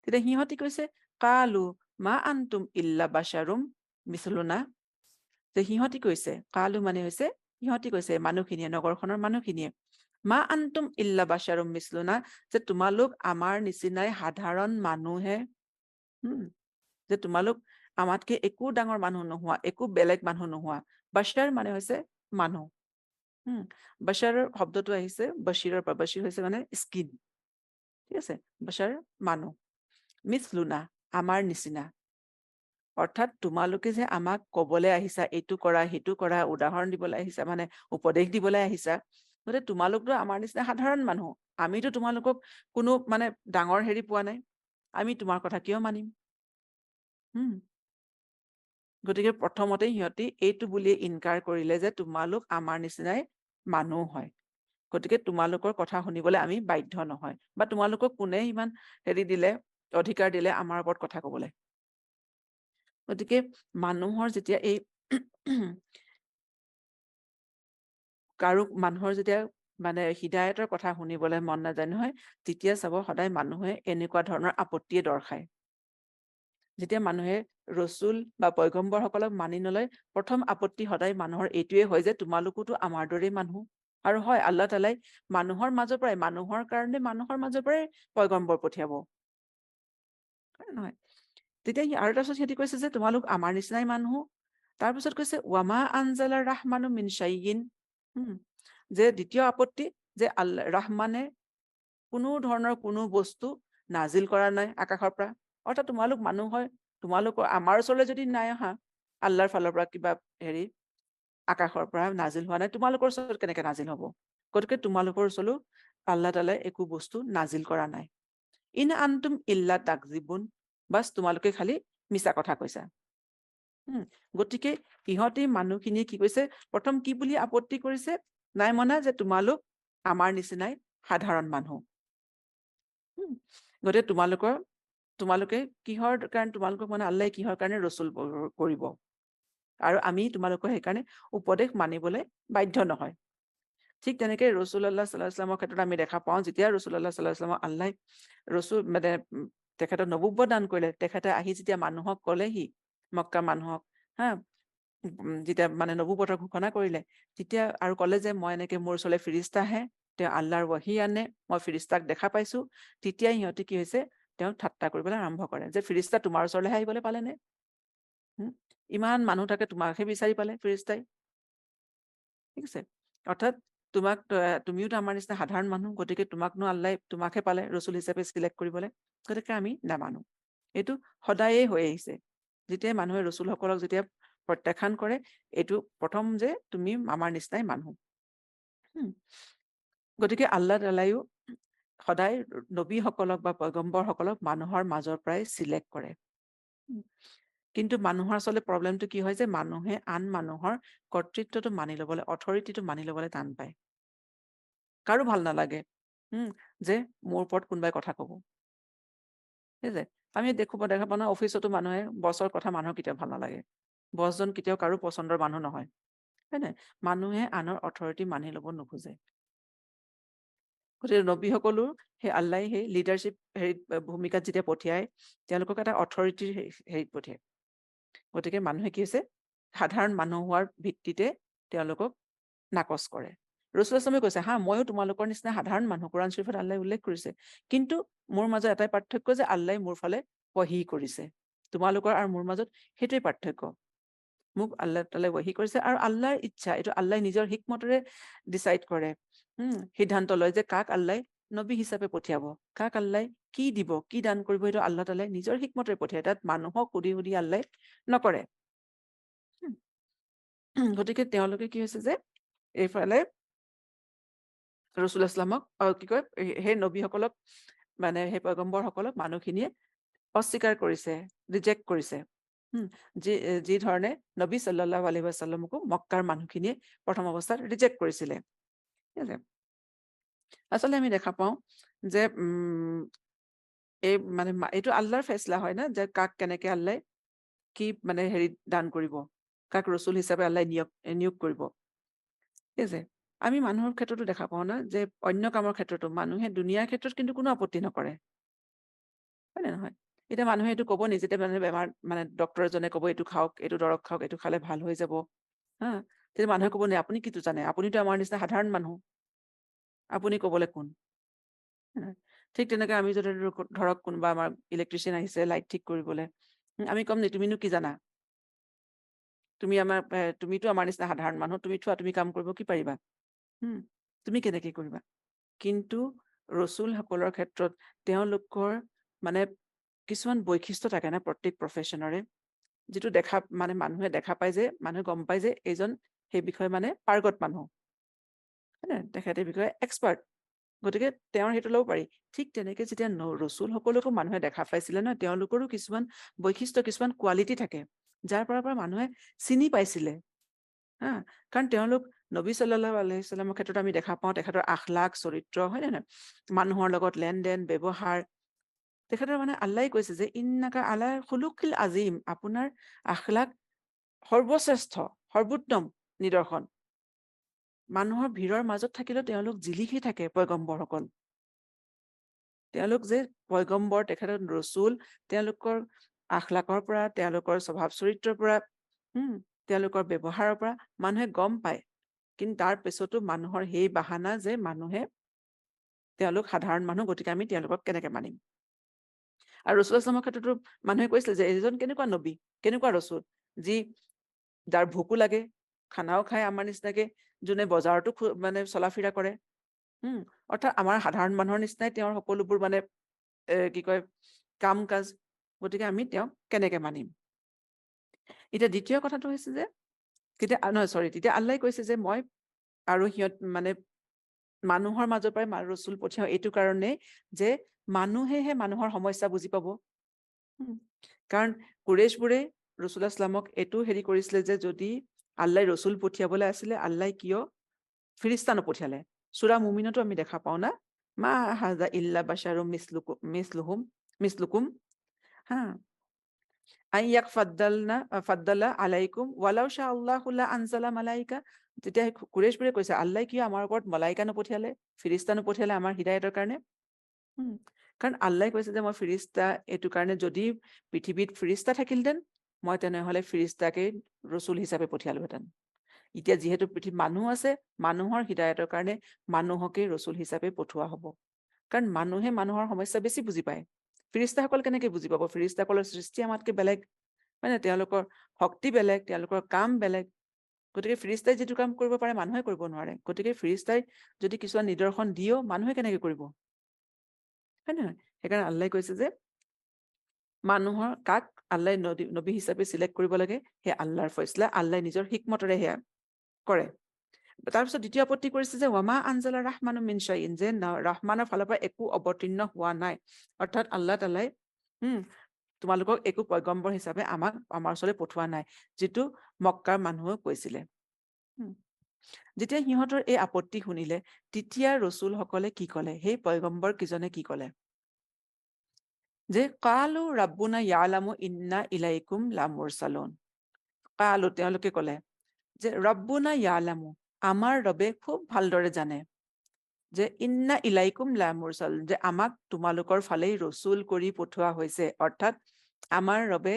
তেতিয়া সিহঁতি কৈছে কালু মা আন্তুম ইল্লা বাশাৰুম মিছলুনা, যে সিহঁতি কৈছে, কালু মানে হৈছে সিহঁতি কৈছে, মানুহখিনিয়ে, নগৰখনৰ মানুহখিনিয়ে, মা আন্তুম ইল্লা বাশাৰুম মিছলুনা, যে তোমালোক আমাৰ নিচিনাই সাধাৰণ মানুহে, যে তোমালোক আমাতকে একো ডাঙৰ মানুহ নোহোৱা, একো বেলেগ মানুহ নোহোৱা। বাশ্বাৰ মানে হৈছে মানুহ। বাশ্বাৰৰ শব্দটো আহিছে বশ্বীৰৰ পৰা, বশ্বীৰ হৈছে মানে স্কিন, ঠিক আছে? বাশ্বাৰ মানুহ, মিছলুনা আমাৰ নিচিনা। অৰ্থাৎ তোমালোকে যে আমাক ক'বলৈ আহিছা, এইটো কৰা সেইটো কৰা, উদাহৰণ দিবলৈ আহিছা, মানে উপদেশ দিবলৈ আহিছা, গতিকে তোমালোকতো আমাৰ নিচিনা সাধাৰণ মানুহ। আমিতো তোমালোকক কোনো মানে ডাঙৰ হেৰি পোৱা নাই, আমি তোমাৰ কথা কিয় মানিম? গতিকে প্ৰথমতে সিহঁতি এইটো বুলিয়ে ইনকাৰ কৰিলে যে তোমালোক আমাৰ নিচিনাই মানুহ হয়, গতিকে তোমালোকৰ কথা শুনিবলৈ আমি বাধ্য নহয়, বা তোমালোকক কোনে ইমান অধিকাৰ দিলে আমাৰ ওপৰত কথা ক'বলৈ। গতিকে মানুহৰ যেতিয়া মানুহৰ যেতিয়া মানে হিদায়তৰ কথা শুনিবলৈ মন নাযায় নহয়, তেতিয়া চাব সদায় মানুহে এনেকুৱা ধৰণৰ আপত্তিয়ে দৰ্শায়। যেতিয়া মানুহে ৰচুল বা পয়গম্বৰসকলক মানি নলয়, প্ৰথম আপত্তি সদায় মানুহৰ এইটোৱে হয় যে তোমালোকোতো আমাৰ দৰেই মানুহ। আৰু হয়, আল্লাহ তাআলাই মানুহৰ মাজৰ পৰাই, মানুহৰ কাৰণে মানুহৰ মাজৰ পৰাই পয়গম্বৰ পঠিয়াব, হয় নহয়? তেতিয়া আৰু তাৰপিছত সিহঁতি কৈছে যে তোমালোক আমাৰ নিচিনাই মানুহ। তাৰপিছত কৈছে ৱামা আনজালা ৰাহমানু মিন শাইইন, যে দ্বিতীয় আপত্তি, যে ৰাহমানে কোনো ধৰণৰ কোনো বস্তু নাজিল কৰা নাই আকাশৰ পৰা। অৰ্থাৎ তোমালোক মানুহ হয়, তোমালোকৰ আমাৰ ওচৰলৈ যদি নাই অহা আল্লাহৰ ফালৰ পৰা কিবা আকাশৰ পৰা নাজিল হোৱা নাই, তোমালোকৰ ওচৰত কেনেকে নাজিল হ'ব? গতিকে তোমালোকৰ ওচৰলৈ আল্লাহ তাআলাই একো বস্তু নাজিল কৰা নাই। ইন আনতুম ইল্লা তাকজিবুন, বাছ তোমালোকে খালি মিছা কথা কৈছা। গতিকে সিহঁতে মানুহখিনিয়ে কি কৈছে, প্ৰথম কি বুলি আপত্তি কৰিছে, নাই মনা যে তোমালোক আমাৰ নিচিনাই সাধাৰণ মানুহ। গতিকে তোমালোকে কিহৰ কাৰণে, তোমালোকক মানে আল্লাহে কিহৰ কাৰণে ৰচুল কৰিব, আৰু আমি তোমালোকৰ সেইকাৰণে উপদেশ মানিবলৈ বাধ্য নহয়। ঠিক তেনেকে ৰচুল্লাহ সাল্লাল্লাহু আলাইহি ওয়াসাল্লামৰ ক্ষেত্ৰত আমি দেখা পাওঁ, যেতিয়া ৰচুল্লাহ সাল্লাল্লাহু আলাইহি ওয়াসাল্লামক আল্লাহে ৰচুল মানে তেখেতক নবুৱ্বত দান কৰিলে, তেখেতে আহি যেতিয়া মানুহক ক'লেহি, মক্কাৰ মানুহক, হা, যেতিয়া মানে নবুৱতৰ ঘোষণা কৰিলে, তেতিয়া আৰু ক'লে যে মই এনেকে মোৰ ওচৰলৈ ফিৰিস্তা আহে, তেওঁ আল্লাহৰ ৱহী আনে, মই ফিৰিস্তাক দেখা পাইছো, তেতিয়াই সিহঁতে কি হৈছে, তেওঁক ঠাট্টা কৰিবলৈ আৰম্ভ কৰে যে ফিৰিস্তা তোমাৰ ওচৰলৈহে আহিবলৈ পালেনে? ইমান মানুহ থাকে, তোমাকহে বিচাৰি পালে ফিৰিস্তাই। ঠিক আছে, অৰ্থাৎ তুমিওতো আমাৰ নিচিনা সাধাৰণ মানুহ, গতিকে তোমাকনো আল্লাহে তোমাকহে পালে ৰচুল হিচাপে চিলেক্ট কৰিবলৈ, গতিকে আমি নামানো। এইটো সদায়েই হৈ আহিছে। যেতিয়া মানুহে ৰচুলসকলক যেতিয়া প্ৰত্যাখ্যান কৰে, এইটো প্ৰথম যে তুমি আমাৰ নিচিনাই মানুহ। গতিকে আল্লাহ তাআলাইও সদায় নবীসকলক বা পয়গম্বৰসকলক মানুহৰ মাজৰ পৰাই চিলেক্ট কৰে। কিন্তু মানুহৰ আচলতে প্ৰব্লেমটো কি হয় যে মানুহে আন মানুহৰ কৰ্তৃত্বটো মানি ল'বলৈ, অথৰিটিটো মানি ল'বলৈ টান পায়। কাৰো ভাল নালাগে যে মোৰ ওপৰত কোনোবাই কথা ক'ব। ঠিক আছে, আমি দেখা পাওঁ ন, অফিচতো মানুহে বছৰ কথা মানুহৰ কেতিয়াও ভাল নালাগে। বছজন কেতিয়াও কাৰো পচন্দৰ মানুহ নহয়, হয় নাই? মানুহে আনৰ অথৰিটি মানি ল'ব নোখোজে। গতিকে নবীসকলো সেই আল্লাহে সেই লিডাৰশ্বিপ ভূমিকাত যেতিয়া পঠিয়ায়, তেওঁলোকক এটা অথৰিটিৰ হেৰিত পঠিয়ায়। গতিকে মানুহে কি হৈছে, সাধাৰণ মানুহ হোৱাৰ ভিত্তিতে তেওঁলোকক নাকচ কৰে। ৰচুল আসলামে কৈছে, হা, ময়ো তোমালোকৰ নিচিনা সাধাৰণ মানুহ, কোৰাণ শ্বৰীফত আল্লাহে উল্লেখ কৰিছে, কিন্তু মোৰ মাজত এটাই পাৰ্থক্য যে আল্লাহে মোৰ ফালে ৱহী কৰিছে। তোমালোকৰ আৰু মোৰ মাজত সেইটোৱে পাৰ্থক্য। মোক আল্লাহ তাআলাই ৱহী কৰিছে, আৰু আল্লাহৰ ইচ্ছা, এইটো আল্লাহে নিজৰ হিকমতেৰে ডিচাইড কৰে, সিদ্ধান্ত লয় যে কাক আল্লাহে নবী হিচাপে পঠিয়াব, কাক আল্লাহে কি দিব, কি দান কৰিব, সেইটো আল্লাহ তাআলাই নিজৰ হিকমতেৰে পঠিয়ায়। তাত মানুহক সুধি সুধি আল্লাহে নকৰে। গতিকে তেওঁলোকে কি হৈছে যে এইফালে ৰচুল ইছলামক কি কয়, সেই নবীসকলক মানে সেই পয়গম্বৰসকলক মানুহখিনিয়ে অস্বীকাৰ কৰিছে, ৰিজেক্ট কৰিছে। যি ধৰণে নবী সাল্লাল্লাহু আলাইহি ওয়াসাল্লামকো মক্কাৰ মানুহখিনিয়ে প্ৰথম অৱস্থাত ৰিজেক্ট কৰিছিলে। ঠিক আছে, আচলতে আমি দেখা পাওঁ যে এই মানে এইটো আল্লাহৰ ফেচলা হয় না, যে কাক কেনেকে আল্লাহে কি মানে হেৰি দান কৰিব, কাক ৰচুল হিচাপে আল্লাহে নিয়োগ কৰিব। ঠিক আছে, আমি মানুহৰ ক্ষেত্ৰতো দেখা পাওঁ না, যে অন্য কামৰ ক্ষেত্ৰতো মানুহে দুনিয়াৰ ক্ষেত্ৰত কিন্তু কোনো আপত্তি নকৰে, হয় নে নহয়? এতিয়া মানুহে এইটো ক'ব নিজে, মানে বেমাৰ, মানে ডক্তৰ এজনে ক'ব এইটো খাওক, এইটো দৰৱ খাওক, এইটো খালে ভাল হৈ যাব, হা, তেতিয়া মানুহে ক'ব নে আপুনি কিটো জানে, আপুনিতো আমাৰ নিচিনা সাধাৰণ মানুহ, আপুনি ক'বলৈ কোন? ঠিক তেনেকে আমি যদি ধৰক কোনোবা আমাৰ ইলেক্ট্ৰিচিয়ান আহিছে লাইট ঠিক কৰিবলৈ, আমি ক'ম নে তুমিনো কি জানা, তুমিতো আমাৰ নিচিনা সাধাৰণ মানুহ, তুমি কাম কৰিব কি পাৰিবা, তুমি কেনেকে কৰিবা? কিন্তু ৰচুলসকলৰ ক্ষেত্ৰত তেওঁলোকৰ মানে কিছুমান বৈশিষ্ট্য থাকে না প্ৰত্যেক প্ৰফেশ্যনৰে, যিটো মানে মানুহে দেখা পায়, যে মানুহে গম পায় যে এইজন সেই বিষয়ে মানে পাৰ্গত মানুহ, হয় নে, তেখেতে বিষয়ে এক্সপাৰ্ট, গতিকে তেওঁৰ সেইটো ল'ব পাৰি। ঠিক তেনেকে যেতিয়া ৰচুলসকলকো মানুহে দেখা পাইছিলে ন, তেওঁলোকৰো কিছুমান বৈশিষ্ট্য, কিছুমান কোৱালিটি থাকে, যাৰ পৰা মানুহে চিনি পাইছিলে, হা, কাৰণ তেওঁলোক নবী সাল্লাল্লাহু আলাইহি ওয়াসাল্লামৰ ক্ষেত্ৰত আমি দেখা পাওঁ তেখেতৰ আখলাক, চৰিত্ৰ, হয় নে নহয়, মানুহৰ লগত লেনদেন, ব্যৱহাৰ, তেখেতৰ মানে আল্লাহে কৈছে যে ইন্নাকা আলা খুলুকিল আজিম, আপোনাৰ আখলাক সৰ্বশ্ৰেষ্ঠ, সৰ্বোত্তম নিদৰ্শন। মানুহৰ ভিৰৰ মাজত থাকিলেও তেওঁলোক জিলিকি থাকে পয়গম্বৰসকল। তেওঁলোক যে পয়গম্বৰ, তেখেতৰ ৰচুল, তেওঁলোকৰ আখলাকৰ পৰা, তেওঁলোকৰ স্বভাৱ চৰিত্ৰৰ পৰা, তেওঁলোকৰ ব্যৱহাৰৰ পৰা মানুহে গম পায়। কিন্তু তাৰ পিছতো মানুহৰ সেই বাহানা যে তেওঁলোক সাধাৰণ মানুহ, গতিকে আমি তেওঁলোকক কেনেকে মানিম। আৰু ৰচুল ইছলামৰ ক্ষেত্ৰতো মানুহে কৈছিল যে এইজন কেনেকুৱা নবী, কেনেকুৱা ৰচুল, যাৰ ভোকো লাগে, খানাও খায় আমাৰ নিচিনাকে, যোনে বজাৰতো মানে চলা ফিৰা কৰে, অৰ্থাৎ আমাৰ সাধাৰণ মানুহৰ নিচিনাই তেওঁৰ সকলোবোৰ মানে কি কয় কাম কাজ, গতিকে আমি তেওঁক কেনেকে মানিম। এতিয়া দ্বিতীয় কথাটো হৈছে যে তেতিয়া আল্লাহে কৈছে যে মই আৰু সিহঁত মানে মানুহৰ মাজৰ পৰাই ৰচুল পঠিয়াও এইটো কাৰণে যে মানুহেহে মানুহৰ সমস্যা বুজি পাব। কাৰণ কুৰেশবোৰে ৰচুল ইছলামক এইটো হেৰি কৰিছিলে যে যদি আল্লাই ৰচুল পঠিয়াবলৈ আছিলে, আল্লাই কিয় ফিৰিস্তা নপঠিয়ালে? সূৰা মুমিনতো আমি দেখা পাওঁ না, মা হাজা ইল্লা বাশাৰুম মিছলুকুম হা আইয়াক ফাদ্দালা আলাইকুম ওয়ালাউ শা আল্লাহু লা আনজালা মালাইকা। তেতিয়া কুৰেশবোৰে কৈছে আল্লাই কিয় আমাৰ ওপৰত মালাইকা নপঠিয়ালে, ফিৰিস্তা নপঠিয়ালে আমাৰ হিদায়তৰ কাৰণে? কাৰণ আল্লাই কৈছে যে মই ফিৰিস্তা এইটো কাৰণে, যদি পৃথিৱীত ফিৰিস্তা থাকিলহেঁতেন মই তেনেহলে ফিৰিস্তাকে ৰচুল হিচাপে পঠিয়ালোহেঁতেন। এতিয়া যিহেতু পৃথিৱীত মানুহ আছে, মানুহৰ হিদায়তৰ কাৰণে মানুহকে ৰচুল হিচাপে পঠোৱা হ'ব। কাৰণ মানুহে মানুহৰ সমস্যা বেছি বুজি পায়। ফিৰিস্তাসকল কেনেকে বুজি পাব? ফিৰিস্তাসকলৰ সৃষ্টি আমাতকে বেলেগ, হয় নে? তেওঁলোকৰ শক্তি বেলেগ, তেওঁলোকৰ কাম বেলেগ। গতিকে ফিৰিস্তাই যিটো কাম কৰিব পাৰে মানুহে কৰিব নোৱাৰে। গতিকে ফিৰিস্তাই যদি কিছুমান নিদৰ্শন দিয়েও মানুহে কেনেকে কৰিব, হয় নহয়? সেইকাৰণে আল্লাই কৈছে যে মানুহৰ কাক আল্লাই নবী হিচাপে চিলেক্ট কৰিব লাগে সেয়া আল্লাহৰ ফয়ছলা, আল্লাই নিজৰ হিকমতৰে সেয়া কৰে। তাৰপিছত দ্বিতীয় আপত্তি কৰিছে যে ৱামা আনজালা ৰাহমানু মিন শাইইন, যে ৰহমানৰ ফালৰ পৰা একো অৱতীৰ্ণ হোৱা নাই। অৰ্থাৎ আল্লাহ তাআলাই তোমালোকক একো পয়গম্বৰ হিচাপে আমাৰ ওচৰলৈ পঠোৱা নাই, যিটো মক্কাৰ মানুহেও কৈছিলে। যেতিয়া সিহঁতৰ এই আপত্তি শুনিলে তেতিয়া ৰচুলসকলে কি ক'লে, সেই পয়গম্বৰ কিজনে কি ক'লে যে কালু ৰাব্বুনা ইয়ালামু ইন্না ইলাইকুম লামুৰচালুন। কালু তেওঁলোকে ক'লে যে ৰব্বুনা ইয়ালামু, আমাৰ ৰবে খুব ভালদৰে জানে যে ইন্না ইলাইকুম লামুৰচাল, যে আমাক তোমালোকৰ ফালেই ৰচুল কৰি পঠোৱা হৈছে। অৰ্থাৎ আমাৰ ৰবে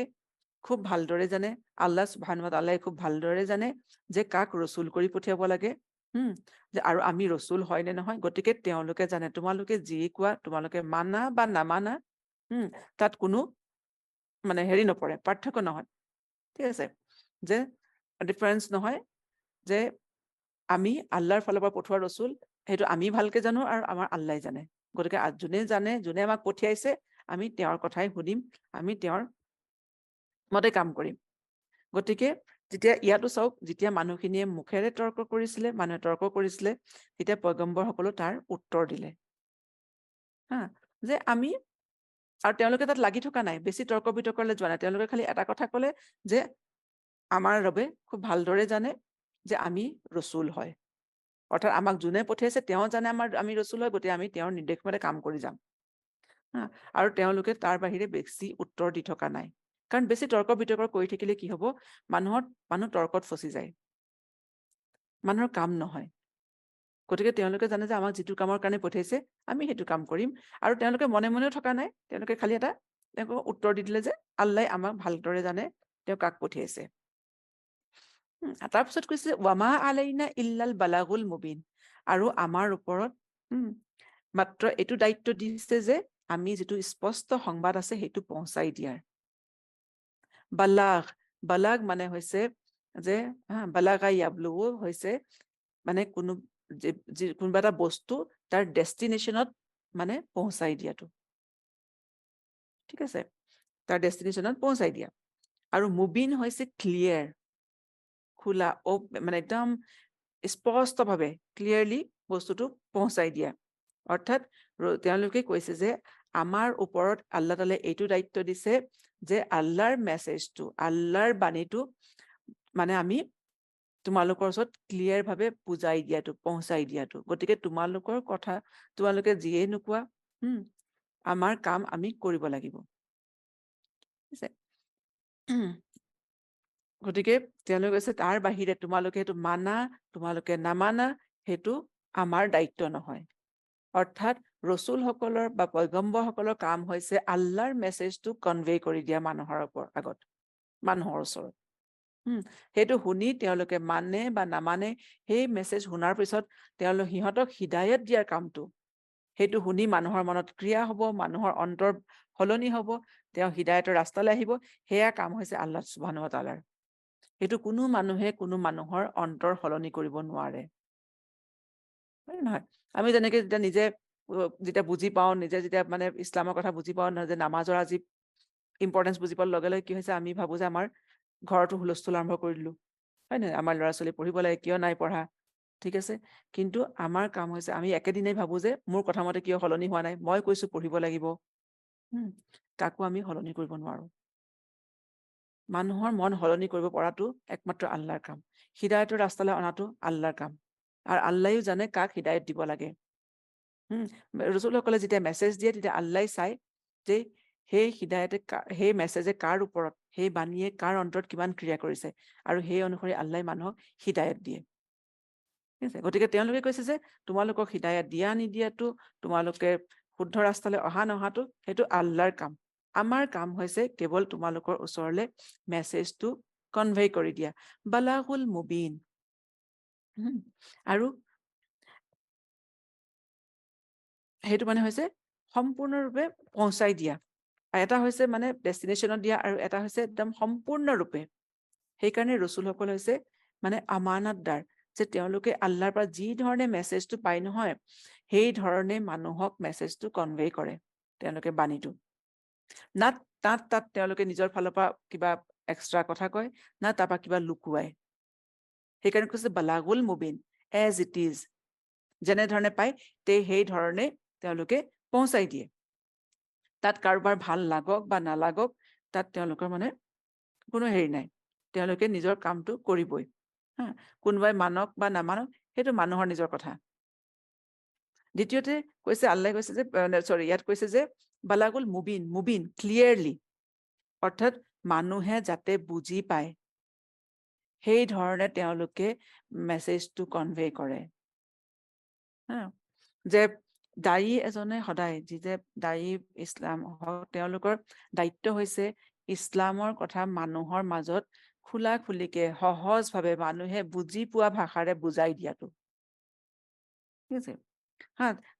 খুব ভালদৰে জানে, আল্লাহ সুবহানাহু ওয়া তাআলাই খুব ভালদৰে জানে যে কাক ৰচুল কৰি পঠিয়াব লাগে, যে আৰু আমি ৰচুল হয় নে নহয়। গতিকে তেওঁলোকে জানে, তোমালোকে যি কোৱা, তোমালোকে মানা বা নামানা তাত কোনো মানে হেৰি নপৰে, পাৰ্থক্য নহয়। ঠিক আছে, যে ডিফাৰেঞ্চ নহয়, যে আমি আল্লাহৰ ফালৰ পৰা পঠোৱা ৰচুল সেইটো আমি ভালকে জানো আৰু আমাৰ আল্লাই জানে। গতিকে যোনে জানে, যোনে আমাক পঠিয়াইছে, আমি তেওঁৰ কথাই শুনিম, আমি তেওঁৰ মতে কাম কৰিম। গতিকে যেতিয়া ইয়াতো চাওক, যেতিয়া মানুহখিনিয়ে মুখেৰে তৰ্ক কৰিছিলে, মানুহে তৰ্ক কৰিছিলে, তেতিয়া পয়গম্বৰসকলেও তাৰ উত্তৰ দিলে যে আমি, আৰু তেওঁলোকে তাত লাগি থকা নাই, বেছি তৰ্ক বিতৰ্কলৈ যোৱা নাই। তেওঁলোকে খালি এটা কথা ক'লে যে আমাৰ ৰবে খুব ভালদৰে জানে যে আমি ৰচুল হয়। অৰ্থাৎ আমাক যোনে পঠিয়াইছে তেওঁ জানে আমি ৰচুল হয়, গতিকে আমি তেওঁৰ নিৰ্দেশ মতে কাম কৰি যাম। আৰু তেওঁলোকে তাৰ বাহিৰে বেছি উত্তৰ দি থকা নাই। কাৰণ বেছি তৰ্ক বিতৰ্ক কৰি থাকিলে কি হ'ব, মানুহ তৰ্কত ফচি যায়, মানুহৰ কাম নহয়। গতিকে তেওঁলোকে জানে যে আমাক যিটো কামৰ কাৰণে পঠিয়াইছে আমি সেইটো কাম কৰিম। আৰু তেওঁলোকে মনে মনেও থকা নাই, তেওঁলোকে খালি এটা উত্তৰ দি দিলে যে আল্লাই আমাক ভালদৰে জানে তেওঁ কাক পঠিয়াইছে। তাৰপিছত কৈছে ৱামা আলাইনা ইল্লাল বালাগুল মুবিন, আৰু আমাৰ ওপৰত মাত্ৰ এইটো দায়িত্ব দিছে যে আমি যিটো স্পষ্ট সংবাদ আছে সেইটো পहुঁচাই দিয়াৰ। বালাগ মানে হৈছে যে বালাগা ইয়াবলুগু হৈছে মানে কোনোবা এটা বস্তু তাৰ ডেষ্টিনেশ্যনত মানে পহুচাই দিয়াটো। ঠিক আছে, তাৰ ডেষ্টিনেশ্যনত পহুচাই দিয়া। আৰু মুবিন হৈছে ক্লিয়াৰ, খোলা, মানে একদম স্পষ্টভাৱে ক্লিয়াৰলি বস্তুটো পহুচাই দিয়া। অৰ্থাৎ তেওঁলোকে কৈছে যে আমাৰ ওপৰত আল্লাহ তাআলাই এইটো দায়িত্ব দিছে যে আল্লাহৰ মেছেজটো, আল্লাহৰ বাণীটো মানে আমি তোমালোকৰ ওচৰত ক্লিয়াৰ ভাৱে বুজাই দিয়াটো, পহুচাই দিয়াটো। গতিকে তোমালোকৰ কথা তোমালোকে যিয়েই নোকোৱা, আমাৰ কাম আমি কৰিব লাগিব। গতিকে তেওঁলোকে কৈছে তাৰ বাহিৰে তোমালোকে সেইটো মানা, তোমালোকে নামানা, সেইটো আমাৰ দায়িত্ব নহয়। অৰ্থাৎ ৰচুলসকলৰ বা পয়গম্বৰসকলৰ কাম হৈছে আল্লাহৰ মেছেজটো কনভে কৰি দিয়া মানুহৰ আগত, মানুহৰ ওচৰত। সেইটো শুনি তেওঁলোকে মানে বা নামানে, সেই মেছেজ শুনাৰ পিছত সিহঁতক হিদায়ত দিয়াৰ কামটো, সেইটো শুনি মানুহৰ মনত ক্ৰিয়া হ'ব, মানুহৰ অন্তৰ সলনি হ'ব, তেওঁ হিদায়তৰ ৰাস্তালৈ আহিব। সেয়া কাম হৈছে আল্লাহ সুবহানাহু ওয়া তাআলাৰ। সেইটো কোনো মানুহে কোনো মানুহৰ অন্তৰ সলনি কৰিব নোৱাৰে, হয় নহয়? আমি যেনেকে যেতিয়া বুজি পাওঁ, নিজে যেতিয়া মানে ইছলামৰ কথা বুজি পাওঁ, যে নামাজৰ আজি ইম্পৰ্টেঞ্চ বুজি পোৱাৰ লগে লগে কি হৈছে, আমি ভাবো যে আমাৰ ঘৰতো হুলস্থুল আৰম্ভ কৰি দিলো, হয় নহয়? আমাৰ ল'ৰা ছোৱালী পঢ়িব লাগে, কিয় নাই পঢ়া? ঠিক আছে, কিন্তু আমাৰ কাম হৈছে আমি একেদিনাই ভাবো যে মোৰ কথা মতে কিয় সলনি হোৱা নাই, মই কৈছো পঢ়িব লাগিব। তাকো আমি সলনি কৰিব নোৱাৰো। মানুহৰ মন সলনি কৰিব পৰাটো একমাত্ৰ আল্লাহৰ কাম। হিদায়তৰ ৰাস্তালৈ অনাটো আল্লাহৰ কাম, আৰু আল্লাহেও জানে কাক হিদায়ত দিব লাগে। ৰচুলসকলে যেতিয়া মেছেজ দিয়ে তেতিয়া আল্লাহ চাই যে সেই হিদায়তে সেই মেছেজে কাৰ ওপৰত, সেই বাণীয়ে কাৰ অন্তৰত কিমান ক্ৰিয়া কৰিছে, আৰু সেই অনুসৰি আল্লাহ মানুহক হিদায়ত দিয়ে। ঠিক আছে, গতিকে তেওঁলোকে কৈছে যে তোমালোকক হিদায়ত দিয়া নিদিয়াটো, তোমালোকে শুদ্ধ ৰাস্তালৈ অহা নহাটো সেইটো আল্লাহৰ কাম। আমাৰ কাম হৈছে কেৱল তোমালোকৰ ওচৰলৈ মেছেজটো কনভে কৰি দিয়া, বালাগুল মুবিন। আৰু সেইটো মানে হৈছে সম্পূৰ্ণৰূপে পਹੁঁচাই দিয়া। এটা হৈছে মানে ডেষ্টিনেশ্যনত দিয়া, আৰু এটা হৈছে একদম সম্পূৰ্ণৰূপে। সেইকাৰণে ৰচুলসকল হৈছে মানে আমানতদাৰ, যে তেওঁলোকে আল্লাহৰ পৰা যি ধৰণে মেছেজটো পায় নহয়, সেই ধৰণে মানুহক মেছেজটো কনভে কৰে। তেওঁলোকে বাণীটো না তাত তেওঁলোকে নিজৰ ফালৰ পৰা কিবা এক্সট্ৰা কথা কয়, না তাৰ পৰা কিবা লুকুৱাই। সেইকাৰণে কৈছে বালাগুল মুবিন, এজ ইট ইজ, যেনেধৰণে পায় সেই ধৰণে তেওঁলোকে পহুচাই দিয়ে। তাত কাৰোবাৰ ভাল লাগক বা নালাগক, তাত তেওঁলোকৰ মানে কোনো হেৰি নাই, তেওঁলোকে নিজৰ কামটো কৰিবই। কোনোবাই মানক বা নামানক সেইটো মানুহৰ নিজৰ কথা। দ্বিতীয়তে কৈছে আল্লাহ কৈছে যে ইয়াত কৈছে যে বালাগুল মুবিন, মুবিন ক্লিয়াৰলি, অৰ্থাৎ মানুহে যাতে বুজি পায় সেই ধৰণে তেওঁলোকে মেছেজটো কনভে কৰে। যে দায়ী এজনে সদায়, যি যে দায়ী ইছলাম হওক, তেওঁলোকৰ দায়িত্ব হৈছে ইছলামৰ কথা মানুহৰ মাজত খোলা খুলিকে সহজভাৱে মানুহে বুজি পোৱা ভাষাৰে বুজাই দিয়াটো। ঠিক আছে,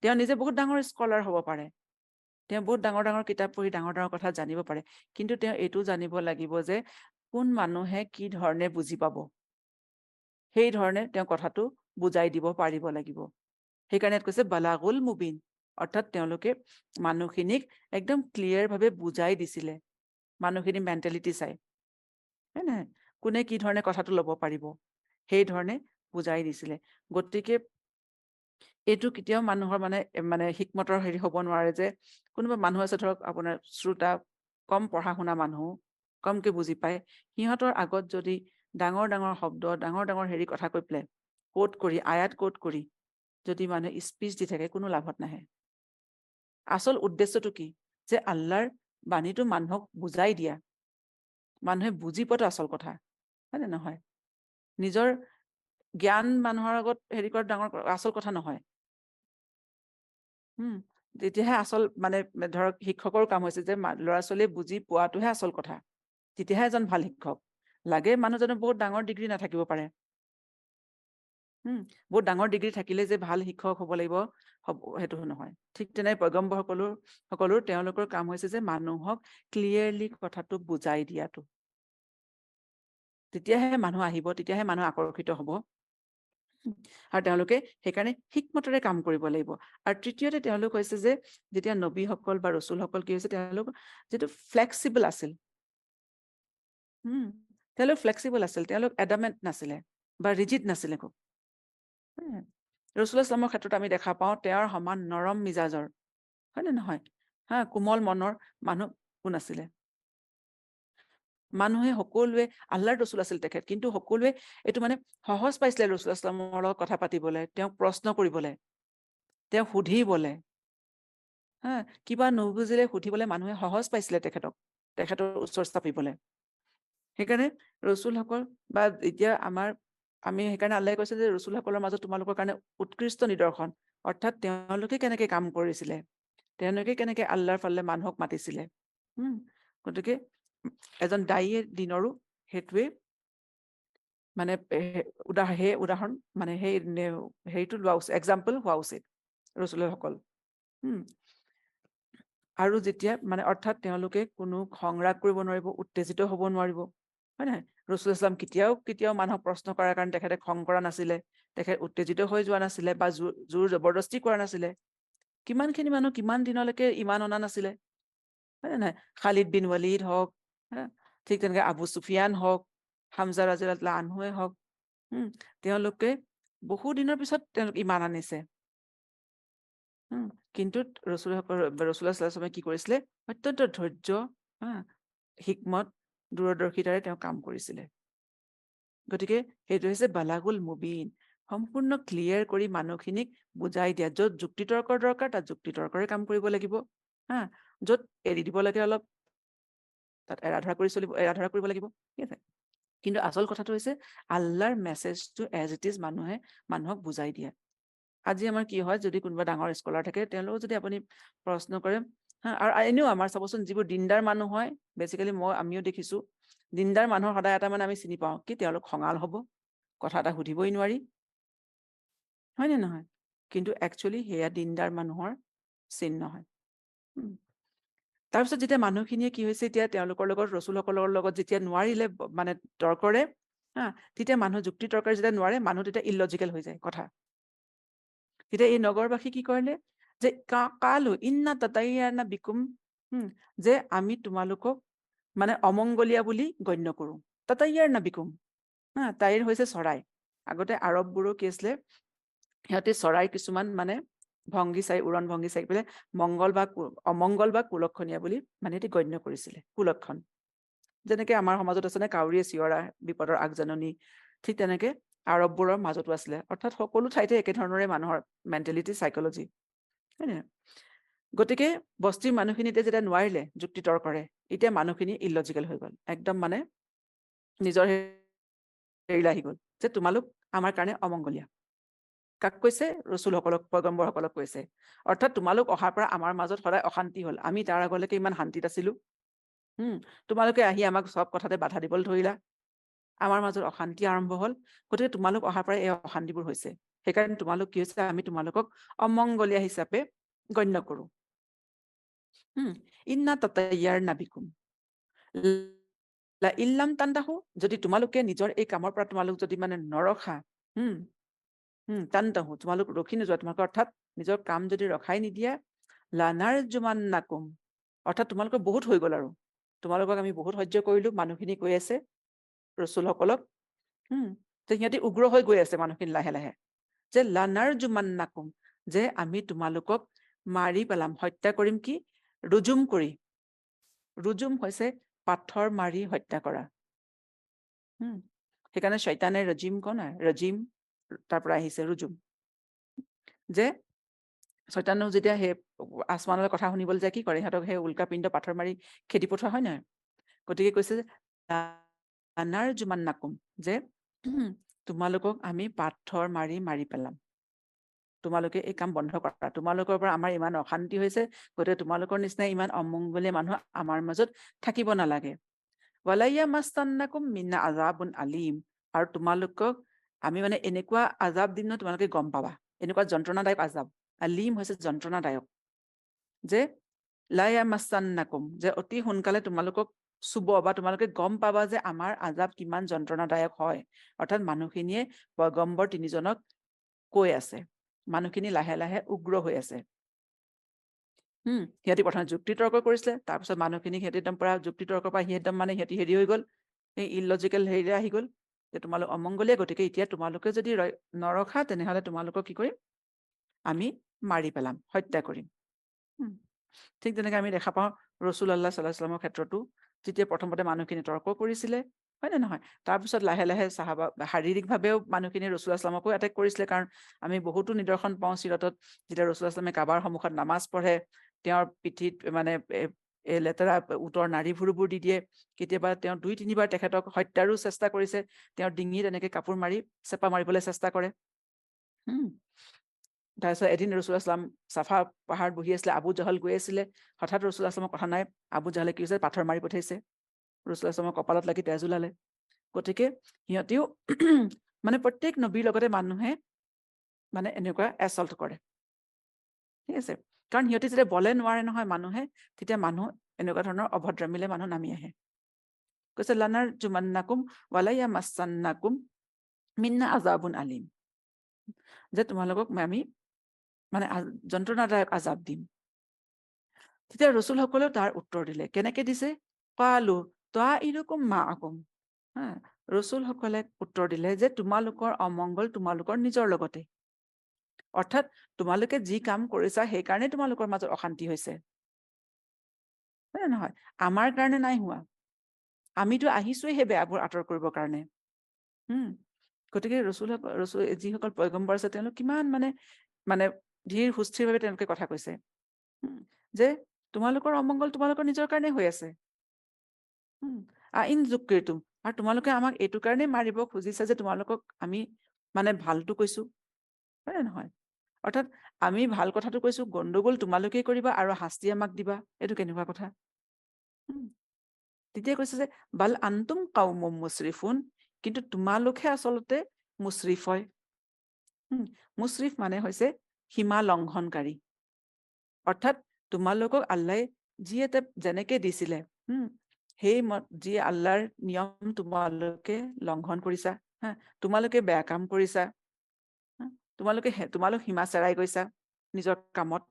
তেওঁ নিজে বহুত ডাঙৰ স্কলাৰ হ'ব পাৰে, তেওঁ বহুত ডাঙৰ ডাঙৰ কিতাপ পঢ়ি ডাঙৰ ডাঙৰ কথা জানিব পাৰে, কিন্তু তেওঁ এইটো জানিব লাগিব যে কোন মানুহে কি ধৰণে বুজি পাব, সেই ধৰণে তেওঁ কথাটো বুজাই দিব পাৰিব লাগিব। সেইকাৰণে কৈছে বালাগুল মুবিন, অৰ্থাৎ তেওঁলোকে মানুহখিনিক একদম ক্লিয়াৰ ভাৱে বুজাই দিছিলে, মানুহখিনি মেণ্টেলিটি চাই, হয় নহয়, কোনে কি ধৰণে কথাটো ল'ব পাৰিব, সেই ধৰণে বুজাই দিছিলে। গতিকে এইটো কেতিয়াও মানুহৰ মানে হিকমতৰ হেৰি হ'ব নোৱাৰে যে কোনোবা মানুহ আছে, ধৰক আপোনাৰ শ্ৰোতা, কম পঢ়া শুনা মানুহ, কমকে বুজি পায়, সিহঁতৰ আগত যদি ডাঙৰ ডাঙৰ শব্দ, ডাঙৰ ডাঙৰ হেৰি কথা কৈ পেলাই কোট কৰি, আয়াত কোট কৰি যদি মানুহে স্পিচ দি থাকে, কোনো লাভত নাহে। আচল উদ্দেশ্যটো কি, যে আল্লাহৰ বাণীটো মানুহক বুজাই দিয়া, মানুহে বুজি পোৱাটো আচল কথা, হয় নে নহয়? নিজৰ জ্ঞান মানুহৰ আগত হেৰি কৰা ডাঙৰ আচল কথা নহয়। তেতিয়াহে আচল মানে ধৰক শিক্ষকৰ কাম হৈছে যে ল'ৰা ছোৱালীয়ে বুজি পোৱাটোহে আচল কথা, তেতিয়াহে এজন ভাল শিক্ষক। লাগে মানুহজনৰ বহুত ডাঙৰ ডিগ্ৰী নাথাকিব পাৰে, বহুত ডাঙৰ ডিগ্ৰী থাকিলে যে ভাল শিক্ষক হ'ব লাগিব সেইটো নহয়। ঠিক তেনে পয়গম্বৰ সকলো তেওঁলোকৰ কাম হৈছে যে মানুহক ক্লিয়াৰলি কথাটো বুজাই দিয়াটো। তেতিয়াহে মানুহ আহিব, তেতিয়াহে মানুহ আকৰ্ষিত হ'ব, আৰু তেওঁলোকে সেইকাৰণে হিকমতেৰে কাম কৰিব লাগিব। আৰু তৃতীয়তে তেওঁলোক হৈছে যে যেতিয়া নবীসকল বা ৰচুলসকল কি হৈছে, তেওঁলোক যিটো ফ্লেক্সিবল আছিল, তেওঁলোক ফ্লেক্সিবল আছিল, তেওঁলোক এডামেণ্ট নাছিলে বা ৰিজিড নাছিলে খুব। ৰচুল ইছলামৰ ক্ষেত্ৰত আমি দেখা পাওঁ তেওঁৰ সমান নৰম মিজাজৰ, হয় নে নহয়, কোমল মনৰ মানুহ কোন আছিলে? মানুহে সকলোৱে, আল্লাহৰ ৰচুল আছিল তেখেত, কিন্তু সকলোৱে এইটো মানে সহজ পাইছিলে ৰচুল ইছলামৰ লগত কথা পাতিবলৈ, তেওঁক প্ৰশ্ন কৰিবলৈ, তেওঁক সুধিবলৈ, কিবা নুবুজিলে সুধিবলৈ মানুহে সহজ পাইছিলে তেখেতৰ ওচৰ চাপিবলৈ। সেইকাৰণে ৰচুলসকল বা এতিয়া আমি সেইকাৰণে আল্লাহে কৈছে যে ৰচুলসকলৰ মাজত তোমালোকৰ কাৰণে উৎকৃষ্ট নিদৰ্শন, অৰ্থাৎ তেওঁলোকে কেনেকে কাম কৰিছিলে, তেওঁলোকে কেনেকে আল্লাহৰ ফালে মানুহক মাতিছিলে। গতিকে এজন দায়ীয়ে দিনৰো সেইটোৱে মানে সেই উদাহৰণ মানে সেই হেৰিটো লোৱা উচিত, এক্সাম্পল হোৱা উচিত ৰচুলসকল। আৰু যেতিয়া মানে অৰ্থাৎ তেওঁলোকে কোনো খং-ৰাগ কৰিব নোৱাৰিব, উত্তেজিত হ'ব নোৱাৰিব, হয় নহয়? ৰচুল ইছলাম কেতিয়াও মানুহক প্ৰশ্ন কৰাৰ কাৰণে তেখেতে খং কৰা নাছিলে, তেখেত উত্তেজিত হৈ যোৱা নাছিলে বা জোৰ জবৰদস্তি কৰা নাছিলে। কিমানখিনি মানুহ কিমান দিনলৈকে ইমান অনা নাছিলে, হয় নে নহয়? খালিদ বিন ৱালিদ হওক, ঠিক তেনেকে আবু চুফিয়ান হওক, হামজা ৰাদিয়াল্লাহু আনহুৱে হওক, তেওঁলোকে বহু দিনৰ পিছত তেওঁলোক ঈমান আনিছে। কিন্তু ৰাছুলুল্লাহ সাল্লাল্লাহু আলাইহি ওয়াসাল্লামে কি কৰিছিলে? অত্যন্ত ধৈৰ্য, হিকমত, দূৰদৰ্শিতাৰে তেওঁ কাম কৰিছিলে। গতিকে সেইটো হৈছে বালাগুল মুবিন, সম্পূৰ্ণ ক্লিয়াৰ কৰি মানুহখিনিক বুজাই দিয়া। য'ত যুক্তিতৰ্কৰ দৰকাৰ তাত যুক্তিতৰ্কৰে কাম কৰিব লাগিব। য'ত এৰি দিব লাগে অলপ, তাত এৰা ধৰা কৰিব লাগিব। ঠিক আছে? কিন্তু আচল কথাটো হৈছে আল্লাহৰ মেছেজটো এজ ইট ইজ মানুহক বুজাই দিয়া। আজি আমাৰ কি হয়, যদি কোনোবা ডাঙৰ স্কলাৰ থাকে তেওঁলোকক যদি আপুনি প্ৰশ্ন কৰে, আৰু এনেও আমাৰ চাবচোন যিবোৰ দিনদাৰ মানুহ হয়, বেচিকেলি আমিও দেখিছো, দিনদাৰ মানুহৰ সদায় এটা আমি চিনি পাওঁ কি তেওঁলোক খঙাল হ'ব, কথা এটা সুধিবই নোৱাৰি, হয় নে নহয়? কিন্তু একচুৱেলি সেয়া দিনদাৰ মানুহৰ চিন নহয়। তাৰপিছত যেতিয়া মানুহখিনিয়ে কি হৈছে, এতিয়া তেওঁলোকৰ লগত ৰচুলসকলৰ লগত যেতিয়া নোৱাৰিলে মানে তৰ্কৰে, তেতিয়া মানুহ যুক্তি তৰ্কৰে যেতিয়া নোৱাৰে, মানুহ তেতিয়া ইলজিকেল হৈ যায় কথা। তেতিয়া এই নগৰবাসী কি কৰিলে, যে কালু ইন্না তাতাইয়ানা বিকুম, যে আমি তোমালোকক মানে অমংগলীয়া বুলি গণ্য কৰো। তাতাইয়ানা বিকুম, তাইৰ হৈছে চৰাই। আগতে আৰববোৰো কি আছিলে, সিহঁতে চৰাই কিছুমান মানে উৰণ ভংগী চাই পেলাই অমংগল বা কুলক্ষণীয়া বুলি মানে এটি গণ্য কৰিছিলে, কুলক্ষণ। যেনেকে আমাৰ সমাজত আছে নে কাউৰীয়ে চিঞৰা বিপদৰ আগজাননী, ঠিক তেনেকে আৰববোৰৰ মাজতো আছিলে। অৰ্থাৎ সকলো ঠাইতে একেধৰণৰে মানুহৰ মেণ্টেলিটি, চাইকলজি, হয় নে? গতিকে বস্তিৰ মানুহখিনিতে যেতিয়া নোৱাৰিলে যুক্তি তৰ্কৰে, এতিয়া মানুহখিনি ইলজিকেল হৈ গ'ল, একদম মানে নিজৰ হেৰিলৈ আহি গ'ল, যে তোমালোক আমাৰ কাৰণে অমংগলীয়া। কাক কৈছে? ৰচুলসকলক, পয়গম্বৰসকলক কৈছে। অৰ্থাৎ তোমালোক অহাৰ পৰা আমাৰ মাজত সদায় অশান্তি হ'ল, আমি তাৰ আগলৈকে ইমান শান্তিত আছিলো। তোমালোকে আহি আমাক চব কথাতে বাধা দিবলৈ ধৰিলা, আমাৰ মাজত অশান্তি আৰম্ভ হ'ল। গতিকে তোমালোক অহাৰ পৰা এই অশান্তিবোৰ হৈছে। সেইকাৰণে তোমালোক কি হৈছে, আমি তোমালোকক অমংগলীয়া হিচাপে গণ্য কৰো। ইন্না তাতাইয়াৰনা বিকুম লা ইল্লাম তান্তাহু, যদি তোমালোকে নিজৰ এই কামৰ পৰা তোমালোক যদি মানে নৰখা, তান্তাহু, তোমালোক ৰখি নোযোৱা, তোমালোকে অৰ্থাৎ নিজৰ কাম যদি ৰখাই নিদিয়া, লানাৰজুমান্নাকুম, অৰ্থাৎ তোমালোকৰ বহুত হৈ গ'ল আৰু, তোমালোকক আমি বহুত সহ্য কৰিলো, মানুহখিনি কৈ আছে ৰচুলসকলক, যে সিহঁতি উগ্ৰ হৈ গৈ আছে মানুহখিনি লাহে লাহে, যে লানাৰজুমান্নাকুম, যে আমি তোমালোকক মাৰি পেলাম, হত্যা কৰিম। কি? ৰুজুম কৰি। ৰুজুম হৈছে পাথৰ মাৰি হত্যা কৰা। সেইকাৰণে শয়তানে ৰজিম কোৱা নাই, ৰজিম তাৰ পৰা আহিছে ৰুজুম। যে শয়তানো যেতিয়া সেই আসমানলৈ কথা শুনিবলৈ যায়, কি কৰে? সিহঁতক সেই উল্কা পিণ্ড পাথৰ মাৰি খেদি পঠোৱা, হয় নহয়? গতিকে কৈছে যে লানাৰজুমান্নাকুম, যে তোমালোকক আমি পাথৰ মাৰি পেলাম, তোমালোকে এই কাম বন্ধ কৰা, তোমালোকৰ পৰা আমাৰ ইমান অশান্তি হৈছে, গতিকে তোমালোকৰ নিচিনা ইমান অমংগলীয়া মানুহ আমাৰ মাজত থাকিব নালাগে। ৱালাইয়া মাস্তান্নাকুম মিন্না আযাবুন আলিম, আৰু তোমালোকক আমি মানে এনেকুৱা আযাব দিম ন, তোমালোকে গম পাবা, এনেকুৱা যন্ত্ৰণাদায়ক আযাব। আলিম হৈছে যন্ত্ৰণাদায়ক, যে লাইয়া মাস্তান্নাকুম, যে অতি সোনকালে তোমালোকক চুব, বা তোমালোকে গম পাবা যে আমাৰ আযাব কিমান যন্ত্ৰণাদায়ক হয়। অৰ্থাৎ মানুহখিনিয়ে পয়গম্বৰ তিনিজনক কৈ আছে, মানুহখিনি লাহে লাহে উগ্ৰ হৈ আছে। সিহঁতি প্ৰথমে যুক্তি তৰ্ক কৰিছিলে, তাৰপিছত মানুহখিনি সিহঁতি একদম পৰা যুক্তি তৰ্কৰ পৰা সিহঁতি হেৰি হৈ গ'ল, এই ইলজিকেল হেৰিৰে আহি গ'ল, যে তোমালোক অমংগলীয়া, গতিকে এতিয়া তোমালোকে যদি নৰখা, তেনেহলে তোমালোকক কি কৰিম? আমি মাৰি পেলাম, হত্যা কৰিম। ঠিক তেনেকে আমি দেখা পাওঁ ৰাছুলুল্লাহ সাল্লাল্লাহু আলাইহি ওয়াসাল্লামৰ ক্ষেত্ৰতো, যেতিয়া প্ৰথমতে মানুহখিনি তৰ্ক কৰিছিলে, হয় নে নহয়? তাৰপিছত লাহে লাহে সাহাবা শাৰীৰিকভাৱেও মানুহখিনি ৰাছুলুল্লাহ সাল্লাল্লাহু আলাইহি ওয়াসাল্লামকো এটেক কৰিছিলে, কাৰণ আমি বহুতো নিদৰ্শন পাওঁ চিৰাতত, যেতিয়া ৰাছুলুল্লাহ সাল্লাল্লাহু আলাইহি ওয়াসাল্লামে কাবাৰ সন্মুখত নামাজ পঢ়ে, তেওঁৰ পিঠিত মানে লেতেৰা উটৰ নাড়ীভুৰুবোৰ দি দিয়ে। কেতিয়াবা তেওঁ 2-3বাৰ তেখেতক হত্যাৰো চেষ্টা কৰিছে, তেওঁৰ ডিঙিত এনেকে কাপোৰ মাৰি চেপা মাৰিবলৈ চেষ্টা কৰে। তাৰপিছত এদিন ৰাছুলুল্লাহ সাল্লাম চাফা পাহাৰত বহি আছিলে, আবু জাহল গৈ আছিলে, হঠাৎ ৰাছুলুল্লাহ সাল্লামৰ কথা নাই, আবু জাহলে কি হৈছে, পাথৰ মাৰি পঠাইছে, ৰাছুলুল্লাহ সাল্লামৰ কপালত লাগি তেজ ওলালে। গতিকে সিহঁতিও মানে প্ৰত্যেক নবীৰ লগতে মানুহে মানে এনেকুৱা এছল্ট কৰে, ঠিক আছে? কাৰণ সিহঁতি যেতিয়া বলে নোৱাৰে নহয় মানুহে, তেতিয়া মানুহ এনেকুৱা ধৰণৰ অভদ্ৰামীলে মানুহ নামি আহে। কৈছে লানাৰজুমান্নাকুম ৱালাইয়া মাস্তান্নাকুম মিন্না আযাবুন আলিম, যে তোমালোকক আমি মানে যন্ত্ৰণাদায়ক আযাব দিম। তেতিয়া ৰচুলসকলেও তাৰ উত্তৰ দিলে। কেনেকে দিছে? কালু তাইৰুকুম মাআকুম, ৰচুলসকলে উত্তৰ দিলে যে তোমালোকৰ অমংগল তোমালোকৰ নিজৰ লগতে। অৰ্থাৎ তোমালোকে যি কাম কৰিছা সেইকাৰণে তোমালোকৰ মাজত অশান্তি হৈছে, হয় নে নহয়? আমাৰ কাৰণে নাই হোৱা। আমিতো আহিছোৱে সেই বেয়াবোৰ আঁতৰ কৰিবৰ কাৰণে। গতিকে যিসকল পয়গম্বৰ আছে তেওঁলোক কিমান মানে মানে ধীৰ সুস্থিৰভাৱে তেওঁলোকে কথা কৈছে, যে তোমালোকৰ অমংগল তোমালোকৰ নিজৰ কাৰণে হৈ আছে। আইন যোগ তুম আৰু তোমালোকে আমাক এইটো কাৰণেই মাৰিব খুজিছা যে তোমালোকক আমি মানে ভালটো কৈছো, হয় নে নহয়? অৰ্থাৎ আমি ভাল কথাটো কৈছো, গণ্ডগোল তোমালোকেই কৰিবা আৰু শাস্তি আমাক দিবা, এইটো কেনেকুৱা কথা? তেতিয়া কৈছে যে বাল আন্তুম কাউমুম মুছৰিফুন, কিন্তু তোমালোকহে আচলতে মুছৰিফ হয়। মুছৰিফ মানে হৈছে সীমা লংঘনকাৰী। অৰ্থাৎ তোমালোকক আল্লাই যেনেকে দিছিলে, সেই যি আল্লাহৰ নিয়ম তোমালোকে লংঘন কৰিছা, তোমালোকে বেয়া কাম কৰিছা, তোমালোক সীমা চেৰাই গৈছা নিজৰ কামত।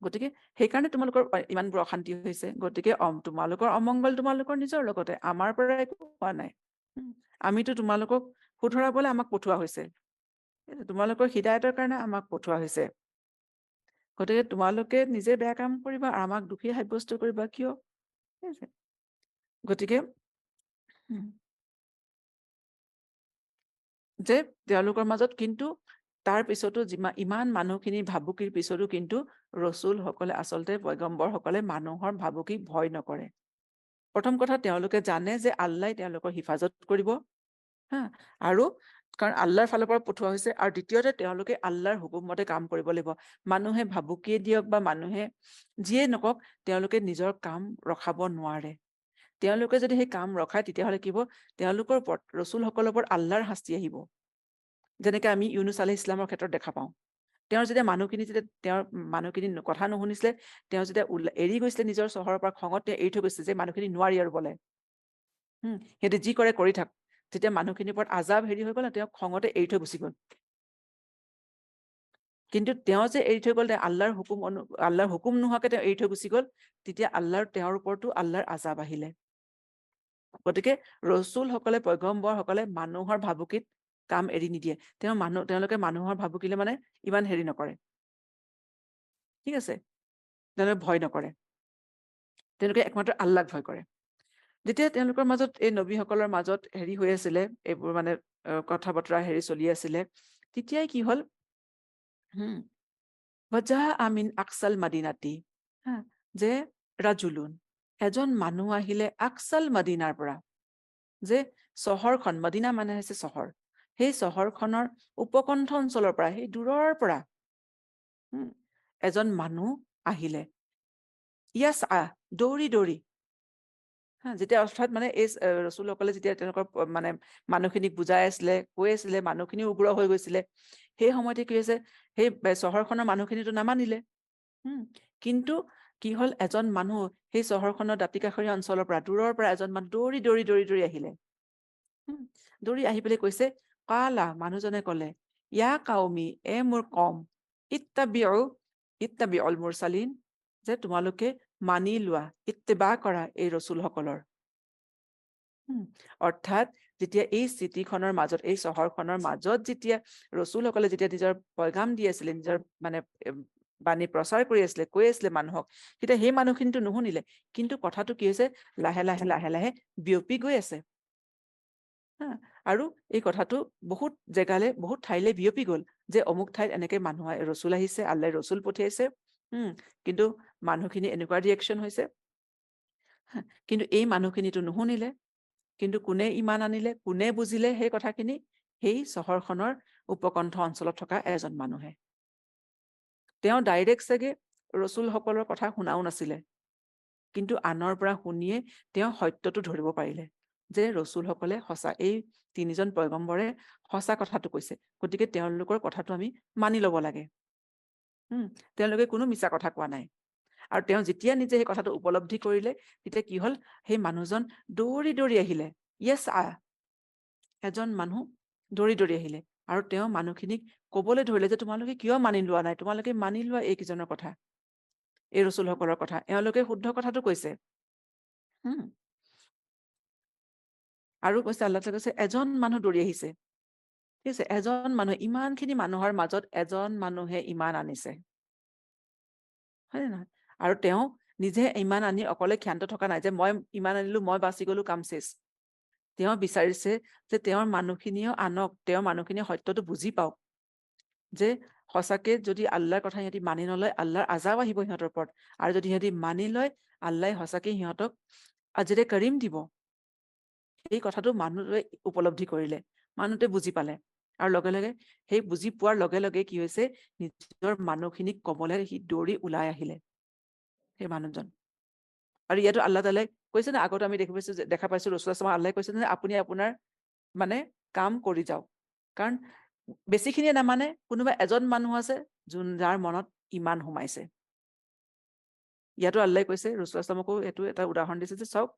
গতিকে সেইকাৰণে তোমালোকৰ ইমানবোৰ অশান্তি হৈছে। গতিকে তোমালোকৰ অমংগল তোমালোকৰ নিজৰ লগতে, আমাৰ পৰা একো হোৱা নাই। আমিতো তোমালোকক শুধৰাবলৈ আমাক পঠোৱা হৈছে, তোমালোকৰ হৃদায়তৰ কাৰণে আমাক পঠোৱা হৈছে। গতিকে তোমালোকে নিজে বেয়া কাম কৰিবা আৰু আমাক দোষী সাব্যস্ত কৰিবা কিয়? গতিকে যে তেওঁলোকৰ মাজত কিন্তু তাৰ পিছতো ইমান মানুহখিনি ভাবুকিৰ পিছতো কিন্তু ৰচুলসকলে আচলতে পয়গম্বৰসকলে মানুহৰ ভাবুকিক ভয় নকৰে। প্ৰথম কথা, তেওঁলোকে জানে যে আল্লাই তেওঁলোকৰ হিফাজত কৰিব, আৰু কাৰণ আল্লাহৰ ফালৰ পৰা পঠোৱা হৈছে, আৰু দ্বিতীয়তে তেওঁলোকে আল্লাহৰ হুকুম মতে কাম কৰিব লাগিব। মানুহে ভাবুকিয়ে দিয়ক বা মানুহে যিয়ে নকওক, তেওঁলোকে নিজৰ কাম ৰখাব নোৱাৰে। তেওঁলোকে যদি সেই কাম ৰখায় তেতিয়াহ'লে কি হ'ব? তেওঁলোকৰ ওপৰত, ৰচুলসকলৰ ওপৰত আল্লাহৰ শাস্তি আহিব। যেনেকে আমি ইউনুছ আলাইহিছ ইছলামৰ ক্ষেত্ৰত দেখা পাওঁ। তেওঁৰ মানুহখিনি কথা নুশুনিছিলে, তেওঁ যেতিয়া এৰি গৈছিলে নিজৰ চহৰৰ পৰা খঙত, তেওঁ এৰি থৈ গৈছিলে যে মানুহখিনি নোৱাৰি আৰু বোলে, সিহঁতে যি কৰে কৰি থাক। যেতিয়া মানুহখিনিৰ ওপৰত আজাব হেৰি হৈ গ'ল, তেওঁ খঙতে এৰি থৈ গুচি গ'ল। কিন্তু তেওঁ যে এৰি থৈ গ'ল, আল্লাহৰ হুকুম নোহোৱাকে তেওঁ এৰি থৈ গুচি গ'ল, তেতিয়া তেওঁৰ ওপৰতো আল্লাহৰ আজাব আহিলে। গতিকে ৰচুলসকলে, পয়গম্বৰসকলে মানুহৰ ভাবুকিত কাম এৰি নিদিয়ে। তেওঁলোকে মানুহৰ ভাবুকিলে মানে ইমান হেৰি নকৰে, ঠিক আছে? তেওঁলোকে ভয় নকৰে, তেওঁলোকে একমাত্ৰ আল্লাহক ভয় কৰে। যেতিয়া তেওঁলোকৰ মাজত, এই নবীসকলৰ মাজত হেৰি হৈ আছিলে, এইবোৰ মানে কথা বতৰা হেৰি চলি আছিলে, তেতিয়াই কি হ'ল, বজা আমিন আকসাল মাদিনাতি, যে ৰাজুলুন, এজন মানুহ আহিলে আকসাল মাদিনাৰ পৰা, যে চহৰখন, মদিনা মানে হৈছে চহৰ, সেই চহৰখনৰ উপকণ্ঠ অঞ্চলৰ পৰা, সেই দূৰৰ পৰা এজন মানুহ আহিলে, দৌৰি দৌৰি, যেতিয়া অৰ্থাৎ মানে এই ৰচুলসকলে যেতিয়া তেওঁলোকৰ মানে মানুহখিনিক বুজাই আছিলে, কৈ আছিলে, মানুহখিনিও উগ্ৰ হৈ গৈছিলে, সেই সময়তে কি হৈছে, সেই চহৰখনৰ মানুহখিনিতো নামানিলে। কিন্তু কি হ'ল, এজন মানুহ সেই চহৰখনৰ দাঁতিকাষৰীয়া অঞ্চলৰ পৰা, দূৰৰ পৰা এজন মানুহ দৌৰি দৌৰি দৌৰি দৌৰি আহিলে। দৌৰি আহি পেলাই কৈছে, কালা, মানুহজনে ক'লে, ইয়া কাউমি, মোৰ কম, ইত্তাবিউল মুৰসালিন, যে তোমালোকে মানি লোৱা, ইত্তেবা কৰা এই ৰচুলসকলৰ। অৰ্থাৎ যেতিয়া এই চিটিখনৰ মাজত, এই চহৰখনৰ মাজত যেতিয়া ৰচুলসকলে যেতিয়া নিজৰ পয়গাম দি আছিলে, নিজৰ মানে বাণী প্ৰচাৰ কৰি আছিলে, কৈ আছিলে মানুহক, তেতিয়া সেই মানুহখিনিতো নুশুনিলে। কিন্তু কথাটো কি হৈছে, লাহে লাহে লাহে লাহে বিয়পি গৈ আছে, আৰু এই কথাটো বহুত জেগালে, বহুত ঠাইলে বিয়পি গ'ল, যে অমুক ঠাইত এনেকে ৰচুল আহিছে, আল্লাই ৰচুল পঠিয়াইছে, কিন্তু মানুহখিনি এনেকুৱা ৰিয়েকশ্যন হৈছে। কিন্তু এই মানুহখিনিতো নুশুনিলে। কিন্তু কোনে ইমান আনিলে, কোনে বুজিলে সেই কথাখিনি? সেই চহৰখনৰ উপকণ্ঠ অঞ্চলত থকা এজন মানুহে। তেওঁ ডাইৰেক্ট চাগে ৰচুলসকলৰ কথা শুনাও নাছিলে, কিন্তু আনৰ পৰা শুনিয়ে তেওঁ সত্যটো ধৰিব পাৰিলে, যে ৰচুলসকলে সঁচা, এই তিনিজন পয়গম্বৰে সঁচা কথাটো কৈছে, গতিকে তেওঁলোকৰ কথাটো আমি মানি ল'ব লাগে। তেওঁলোকে কোনো মিছা কথা কোৱা নাই। আৰু তেওঁ যেতিয়া নিজে সেই কথাটো উপলব্ধি কৰিলে, তেতিয়া কি হ'ল, সেই মানুহজন দৌৰি দৌৰি আহিলে, এজন মানুহ দৌৰি দৌৰি আহিলে, আৰু তেওঁ মানুহখিনিক ক'বলৈ ধৰিলে যে তোমালোকে কিয় মানি লোৱা নাই, তোমালোকে মানি লোৱা এইকেইজনৰ কথা, এই ৰচুলসকলৰ কথা, এওঁলোকে শুদ্ধ কথাটো কৈছে। আৰু কৈছে আল্লাহ তাআলাই কৈছে এজন মানুহ দৌৰি আহিছে, ঠিক আছে, এজন মানুহ, ইমানখিনি মানুহৰ মাজত এজন মানুহে ইমান আনিছে, হয়নে নহয়? আৰু তেওঁ নিজে ইমান আনি অকলে ক্ষান্ত থকা নাই যে মই ইমান আনিলো, মই বাচি গলো, কাম চেচ। তেওঁ বিচাৰিছে যে তেওঁৰ মানুহখিনিও আনক, তেওঁৰ মানুহখিনিয়ে সত্যটো বুজি পাওক যে সঁচাকে যদি আল্লাহৰ কথা সিহঁতি মানি নলয়, আল্লাহৰ আজাব আহিব সিহঁতৰ ওপৰত, আৰু যদি সিহঁতি মানি লয় আল্লাহ সঁচাকে সিহঁতক আজৰে কৰিম দিব। এই কথাটো মানুহে উপলব্ধি কৰিলে, মানুহটোৱে বুজি পালে, আৰু লগে লগে সেই বুজি পোৱাৰ লগে লগে কি হৈছে, নিজৰ মানুহখিনিক কবলে সি দৌৰি ওলাই আহিলে সেই মানুহজন। আৰু ইয়াতো আল্লাহ তাআলাই কৈছে না, আগত আমি দেখা পাইছো ৰাসূলুল্লাহ আল্লাহ কৈছে যে আপুনি আপোনাৰ মানে কাম কৰি যাওক, কাৰণ বেছিখিনিয়ে নামানে, কোনোবা এজন মানুহ আছে যাৰ মনত ইমান সোমাইছে। ইয়াতো আল্লাহ কৈছে, ৰাসূলুল্লাহকো এইটো এটা উদাহৰণ দিছে যে চাওক,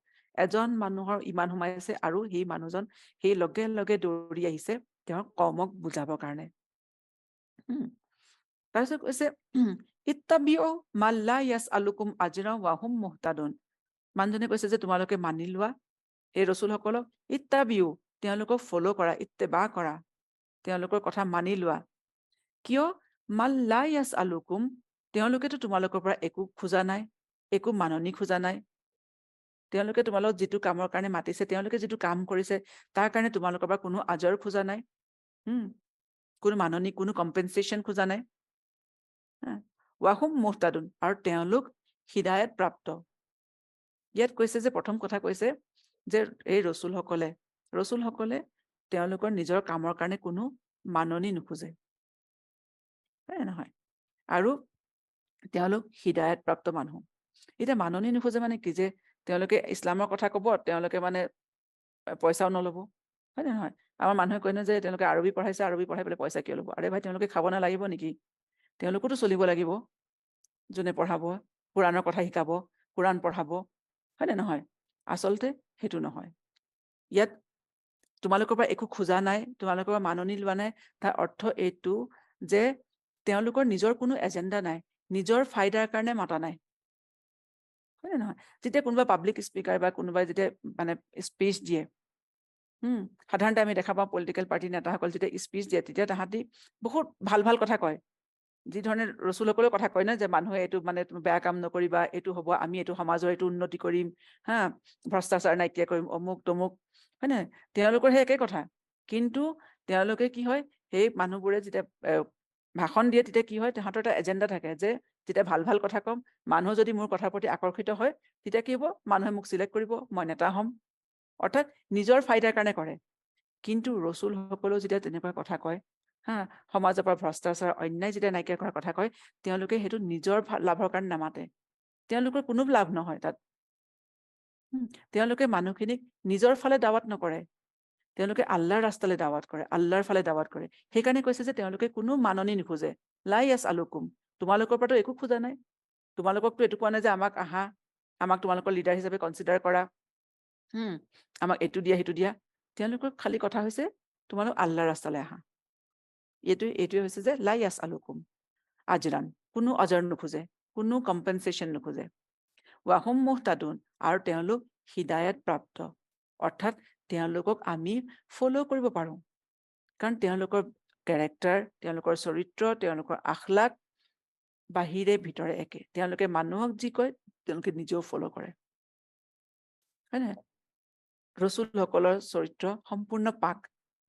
এজন মানুহৰ ইমান সোমাইছে আৰু সেই মানুহজন সেই লগে লগে দৌৰি আহিছে তেওঁৰ কওমক বুজাবৰ কাৰণে। তাৰপিছত কৈছে ইত্তাবিউ মা লা ইয়াসআলুকুম আজৰা ওয়া হুম মুহতাদুন। মানুহজনে কৈছে যে তোমালোকে মানি লোৱা এই ৰসুলসকলক, ইত্তাবিউ তেওঁলোকক ফ'ল' কৰা, ইত্তেবা কৰা, তেওঁলোকৰ কথা মানি লোৱা। কিয়? মা লা ইয়াসআলুকুম, তেওঁলোকেতো তোমালোকৰ পৰা একো খোজা নাই, একো মাননি খোজা নাই। তেওঁলোকে তোমালোক যিটো কামৰ কাৰণে মাতিছে, তেওঁলোকে যিটো কাম কৰিছে তাৰ কাৰণে তোমালোকৰ পৰা কোনো আজৰ খোজা নাই, কোনো মাননি, কোনো কম্পেনচেশ্যন খোজা নাই। ৱাহুম মুহতাদুন, আৰু তেওঁলোক হিদায়ত প্ৰাপ্ত। ইয়াত কৈছে যে প্ৰথম কথা কৈছে যে এই ৰসুলসকলে তেওঁলোকৰ নিজৰ কামৰ কাৰণে কোনো মাননি নোখোজে, হয় নহয়? আৰু তেওঁলোক হিদায়ত প্ৰাপ্ত মানুহ। এতিয়া মাননি নোখোজে মানে কি, যে তেওঁলোকে ইছলামৰ কথা কব, তেওঁলোকে মানে পইচাও নল'ব, হয় নে নহয়? আমাৰ মানুহে কয় ন যে তেওঁলোকে আৰবী পঢ়াইছে, আৰবী পঢ়াই পেলাই পইচা কিয় ল'ব? আৰে ভাই, তেওঁলোকে খাব নালাগিব নেকি? তেওঁলোকোতো চলিব লাগিব, যোনে পঢ়াব, কোৰাণৰ কথা শিকাব, কোৰাণ পঢ়াব, হয় নে নহয়? আচলতে সেইটো নহয়। ইয়াত তোমালোকৰ পৰা একো খোজা নাই, তোমালোকৰ পৰা মাননি লোৱা নাই, তাৰ অৰ্থ এইটো যে তেওঁলোকৰ নিজৰ কোনো এজেণ্ডা নাই, নিজৰ ফাইদাৰ কাৰণে মাতা নাই, হয় নে নহয়? যেতিয়া কোনোবা পাব্লিক স্পিকাৰ বা কোনোবাই যেতিয়া মানে স্পীচ দিয়ে, সাধাৰণতে আমি দেখা পাওঁ পলিটিকেল পাৰ্টি নেতাসকল যেতিয়া স্পীচ দিয়ে, তেতিয়া তাহাঁতি বহুত ভাল ভাল কথা কয়, যি ধৰণে ৰসুলসকলেও কথা কয় না, যে মানুহে এইটো মানে বেয়া কাম নকৰিবা, এইটো হ'ব, আমি এইটো সমাজৰ এইটো উন্নতি কৰিম, ভ্ৰষ্টাচাৰ নাইকিয়া কৰিম, অমুক তমুক, হয় নে? তেওঁলোকৰ সেই একে কথা, কিন্তু তেওঁলোকে কি হয়, সেই মানুহবোৰে যেতিয়া ভাষণ দিয়ে তেতিয়া কি হয়, তাহাঁতৰ এটা এজেণ্ডা থাকে যে যেতিয়া ভাল ভাল কথা কম, মানুহ যদি মোৰ কথাৰ প্ৰতি আকৰ্ষিত হয়, তেতিয়া কি হ'ব, মানুহে মোক চিলেক্ট কৰিব, মই নেতা হ'ম, অৰ্থাৎ নিজৰ ফাইদাৰ কাৰণে কৰে। কিন্তু ৰসুলসকলেও যেতিয়া তেনেকুৱা কথা কয়, সমাজৰ পৰা ভ্ৰষ্টাচাৰ, অন্যায় যেতিয়া নাইকিয়া কৰাৰ কথা কয়, তেওঁলোকে সেইটো নিজৰ লাভৰ কাৰণে নামাতে, তেওঁলোকৰ কোনো লাভ নহয় তাত। তেওঁলোকে মানুহখিনিক নিজৰ ফালে দাৱাত নকৰে, তেওঁলোকে আল্লাহৰ ৰাস্তালৈ দাৱাত কৰে, আল্লাহৰ ফালে দাৱাত কৰে। সেইকাৰণে কৈছে যে তেওঁলোকে কোনো মাননি নোখোজে। লা ইয়াসআলুকুম, তোমালোকৰ পৰাতো একো খোজা নাই, তোমালোককতো এইটো কোৱা নাই যে আমাক আহা, আমাক তোমালোকৰ লিডাৰ হিচাপে কনচিডাৰ কৰা, আমাক এইটো দিয়া সেইটো দিয়া। তেওঁলোকৰ খালি কথা হৈছে তোমালোক আল্লাহৰ ৰাস্তালৈ আহা। এইটোৱে হৈছে যে লা ইয়াসআলুকুম আজৰান, কোনো আজৰ নোখোজে, কোনো কম্পেনচেশ্যন নোখোজে। ৱাহুম মুহতাদুন, আৰু তেওঁলোক হিদায়ত প্ৰাপ্ত, অৰ্থাৎ তেওঁলোকক আমি ফ'ল' কৰিব পাৰোঁ, কাৰণ তেওঁলোকৰ কেৰেক্টাৰ, তেওঁলোকৰ চৰিত্ৰ, তেওঁলোকৰ আখলাক বাহিৰে ভিতৰে একে। তেওঁলোকে মানুহক যি কয় তেওঁলোকে নিজেও ফ'ল' কৰে, হয় নে? ৰসুলসকলৰ চৰিত্ৰ সম্পূৰ্ণ পাক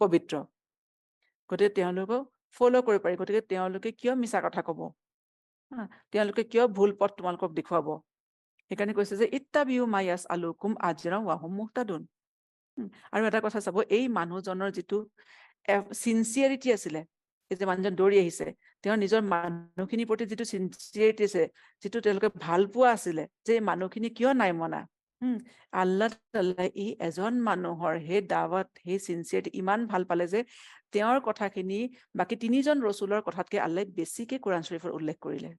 পবিত্ৰ, গতিকে তেওঁলোকক ফ'ল' কৰিব পাৰি। গতিকে তেওঁলোকে কিয় মিছা কথা কব, তেওঁলোকে কিয় ভুল পথ তোমালোকক দেখুৱাব? সেইকাৰণে কৈছে যে ইত্তাবিউ মা ইয়াসআলুকুম আজৰা ওয়া হুম মুহতাদুন। আৰু এটা কথা চাব, এই মানুহজনৰ যিটো চিনচিয়াৰিটি আছিলে, এই যে মানুহজন দৌৰি আহিছে, তেওঁৰ নিজৰ মানুহখিনিৰ প্ৰতি যিটো চিনচিয়াৰিটি আছে, যিটো তেওঁলোকে ভাল পোৱা আছিলে, যে মানুহখিনি কিয় নাই মনা, আল্লাহ তাআলাই এই এজন মানুহৰ সেই দাৱাত, সেই চিনচিয়াৰিটি ইমান ভাল পালে যে তেওঁৰ কথাখিনি বাকী 3জন ৰসুলৰ কথাতকে আল্লাহ বেছিকে কোৰাণ শৰীফৰ উল্লেখ কৰিলে।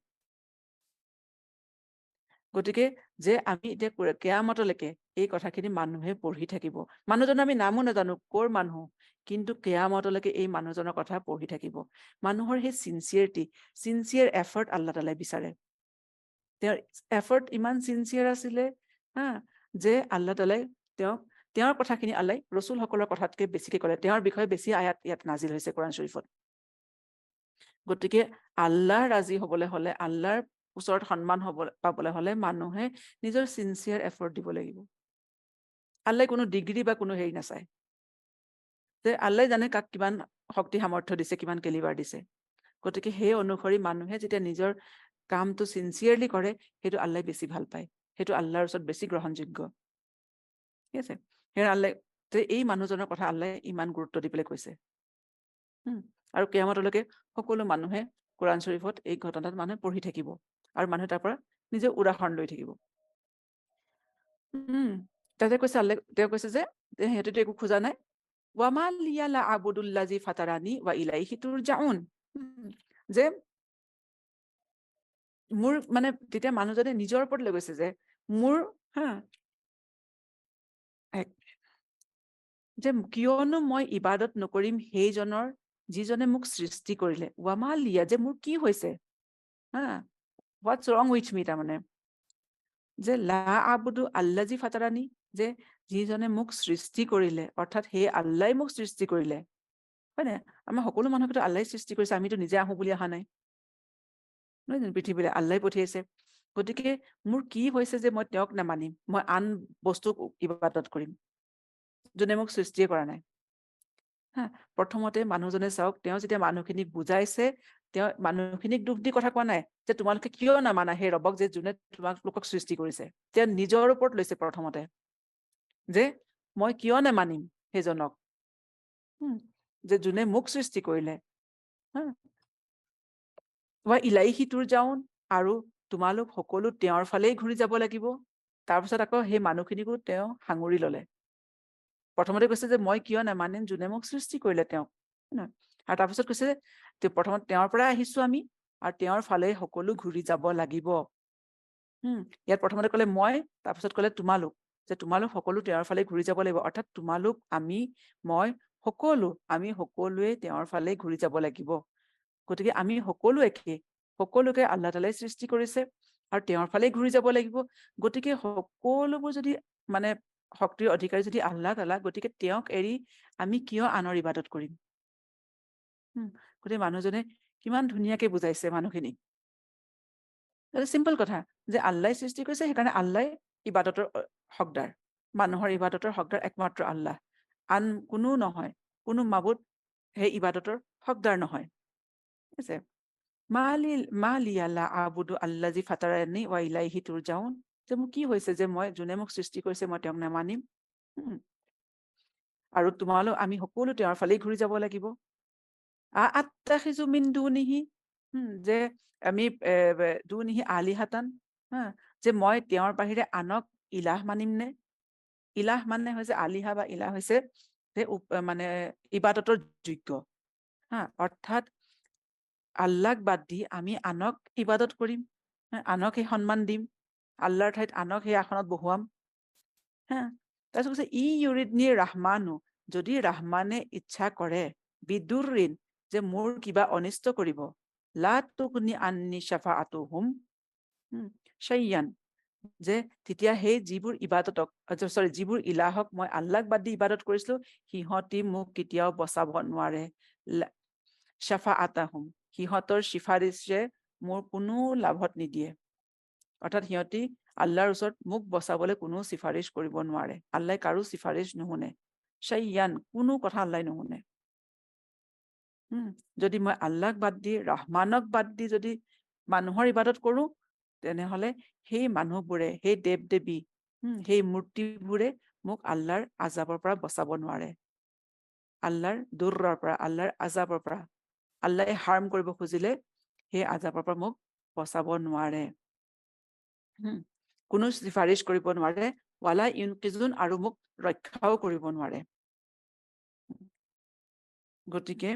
গতিকে যে আমি এতিয়া কেয়ামতলৈকে এই কথাখিনি মানুহে পঢ়ি থাকিব, মানুহজনৰ আমি নামো নাজানো ক'ৰ মানুহ, কিন্তু কেয়ামতলৈকে এই মানুহজনৰ কথা পঢ়ি থাকিব। মানুহৰ সেই চিনচিয়াৰ এফৰ্ট আল্লাহ তাআলাই বিচাৰে। তেওঁৰ এফৰ্ট ইমান চিনচিয়াৰ আছিলে, যে আল্লাহ তাআলাই তেওঁক তেওঁৰ কথাখিনি আল্লাহ ৰসুলসকলৰ কথাতকৈ বেছিকৈ ক'লে, তেওঁৰ বিষয়ে বেছি আয়াত ইয়াত নাজিল হৈছে কোৰাণ শ্বৰীফত। গতিকে আল্লাহ ৰাজি হ'বলৈ হ'লে, আল্লাহৰ ওচৰত সন্মান পাবলৈ হ'লে মানুহে নিজৰ চিনচিয়াৰ এফৰ্ট দিব লাগিব। আল্লাহ কোনো ডিগ্ৰী বা কোনো হেৰি নাচায়, যে আল্লাহ জানে কাক কিমান শক্তি সামৰ্থ্য দিছে, কিমান কেলিবাৰ দিছে। গতিকে সেই অনুসৰি মানুহে যেতিয়া নিজৰ কামটো চিনচিয়াৰলি কৰে, সেইটো আল্লাহ বেছি ভাল পায়, সেইটো আল্লাহৰ ওচৰত বেছি গ্ৰহণযোগ্য। ঠিক আছে, সেই আল্লাহ এই মানুহজনৰ কথা আল্লাহ ইমান গুৰুত্ব দি পেলাই কৈছে। আৰু কিয়ামতলৈকে সকলো মানুহে কোৰাণ শ্বৰীফত এই ঘটনাত মানুহে পঢ়ি থাকিব আৰু মানুহে তাৰ পৰা নিজে উদাহৰণ লৈ থাকিব। তাতে কৈছে আল্লাহ, তেওঁ কৈছে যে সিহঁতেতো একো খোজা নাই, ৱামা লিয়া লা আবুদুল্লাজি ফাতাৰানি ৱা ইলাইহি তুৰজাউন, যে মোৰ মানে তেতিয়া মানুহজনে নিজৰ ওপৰত লৈ গৈছে যে মোৰ যে কিয়নো মই ইবাদত নকৰিম সেইজনৰ যিজনে মোক সৃষ্টি কৰিলে, ৱামা লিয়া, যে মোৰ কি হৈছে, হোৱাটছ ৰং উইথ মি, তাৰমানে যে লা আবুদু আল্লাজি ফাতাৰানি, যে যিজনে মোক সৃষ্টি কৰিলে, অৰ্থাৎ সেই আল্লাই মোক সৃষ্টি কৰিলে, হয় নাই? আমাৰ সকলো মানুহকেতো আল্লাই সৃষ্টি কৰিছে, আমিতো নিজে আহোঁ বুলি অহা নাই, নহয় জানো? পৃথিৱীলৈ আল্লাই পঠিয়াইছে। গতিকে মোৰ কি হৈছে যে মই তেওঁক নামানিম, মই আন বস্তুক ইবাদত কৰিম, যোনে মোক সৃষ্টিয়ে কৰা নাই। প্ৰথমতে মানুহজনে চাওক, তেওঁ যেতিয়া মানুহখিনিক বুজাইছে, তেওঁ মানুহখিনিক দুখ দি কথা কোৱা নাই যে তোমালোকে কিয় নামানা সেই ৰবক, যে যোনে তোমালোকক সৃষ্টি কৰিছে। তেওঁ নিজৰ ওপৰত লৈছে প্ৰথমতে, যে মই কিয় নামানিম সেইজনক, যে যোনে মোক সৃষ্টি কৰিলে। ইলাইহি তুৰজাউন, আৰু তোমালোক সকলো তেওঁৰ ফালেই ঘূৰি যাব লাগিব। তাৰপিছত আকৌ সেই মানুহখিনিকো তেওঁ সাঙুৰি ললে। প্ৰথমতে কৈছে যে মই কিয় নামানিম যোনে মোক সৃষ্টি কৰিলে তেওঁক, আৰু তাৰপিছত কৈছে যে প্ৰথমতে তেওঁৰ পৰা আহিছো আমি, আৰু তেওঁৰ ফালে সকলো ঘূৰি যাব লাগিব। ইয়াত প্ৰথমতে ক'লে মই, তাৰপিছত ক'লে তোমালোক, যে তোমালোক সকলো তেওঁৰ ফালে ঘূৰি যাব লাগিব, অৰ্থাৎ তোমালোক, আমি, মই, আমি সকলোৱে তেওঁৰ ফালে ঘূৰি যাব লাগিব। গতিকে আমি সকলো একে, সকলোকে আল্লাহ তালাই সৃষ্টি কৰিছে আৰু তেওঁৰ ফালে ঘূৰি যাব লাগিব। গতিকে সকলোবোৰ যদি মানে শক্তিৰ অধিকাৰী যদি আল্লাহ তালা, গতিকে তেওঁক এৰি আমি কিয় আনৰ ইবাদত কৰিম? গতিকে মানুহজনে কিমান ধুনীয়াকে বুজাইছে মানুহখিনিক। চিম্পল কথা, যে আল্লাই সৃষ্টি কৰিছে, সেইকাৰণে আল্লাই ইবাদতৰ হকদাৰ, মানুহৰ ইবাদতৰ হকদাৰ একমাত্ৰ আল্লাহ, আন কোনো নহয়, কোনো মাবুদ সেই ইবাদতৰ হকদাৰ নহয়। ঠিক আছে, মা লিয়া লা আবুদু আল্লাজি ফাতাৰানি ৱা ইলাইহি তুৰজাউন, যে মোৰ কি হৈছে যে মই, যোনে মোক সৃষ্টি কৰিছে মই তেওঁক নামানিম, আৰু তোমালোক, আমি সকলো তেওঁৰ ফালেই ঘূৰি যাব লাগিব। আত্তাখিজু মিন দুনিহি, যে আমি দুনিহি আলিহাতান, যে মই তেওঁৰ বাহিৰে আনক ইলাহ মানিম নে? ইলাহ মানে হৈছে আলিহা, বা ইলাহ হৈছে যে মানে ইবাদতৰ যোগ্য, অৰ্থাৎ আল্লাহক বাদ দি আমি আনক ইবাদত কৰিম, আনক সেই সন্মান দিম, আল্লাহৰ ঠাইত আনক সেই আসনত বহুৱাম। তাৰপিছত কৈছে ই ইউৰিদনি ৰাহমানু, যদি ৰাহমানে ইচ্ছা কৰে, বিদুৰিন, যে মোৰ কিবা অনিষ্ট কৰিব, লা তুগনি আন্নি শাফাআতুহুম শাইয়ান, যে তেতিয়া সেই যিবোৰ ইবাদতক, যিবোৰ ইলাহক মই আল্লাহক বাদ দি ইবাদত কৰিছিলো, সিহঁতি মোক কেতিয়াও বচাব নোৱাৰে। শাফাআতাহুম, সিহঁতৰ চিফাৰিছে মোৰ কোনো লাভত নিদিয়ে, অৰ্থাৎ সিহঁতি আল্লাহৰ ওচৰত মোক বচাবলৈ কোনো চিফাৰিছ কৰিব নোৱাৰে। আল্লাহ কাৰো চিফাৰিছ নুশুনে, শাইয়ান, কোনো কথা আল্লাহ নুশুনে। যদি মই আল্লাহক বাদ দি, ৰহমানক বাদ দি যদি মানুহৰ ইবাদত কৰো, তেনেহলে সেই মানুহবোৰে, সেই দেৱ দেৱী, সেই মূৰ্তিবোৰে মোক আল্লাহৰ আজাবৰ পৰা বচাব নোৱাৰে, আল্লাহৰ দুৰ্ৰৰ পৰা, আল্লাহৰ আজাবৰ পৰা। আল্লাহে হাৰ্ম কৰিব খুজিলে সেই আজাবৰ পৰা মোক বচাব নোৱাৰে, কোনো চিফাৰিছ কৰিব নোৱাৰে, ৱালা ইউনকিজুন, আৰু মোক ৰক্ষাও কৰিব নোৱাৰে। গতিকে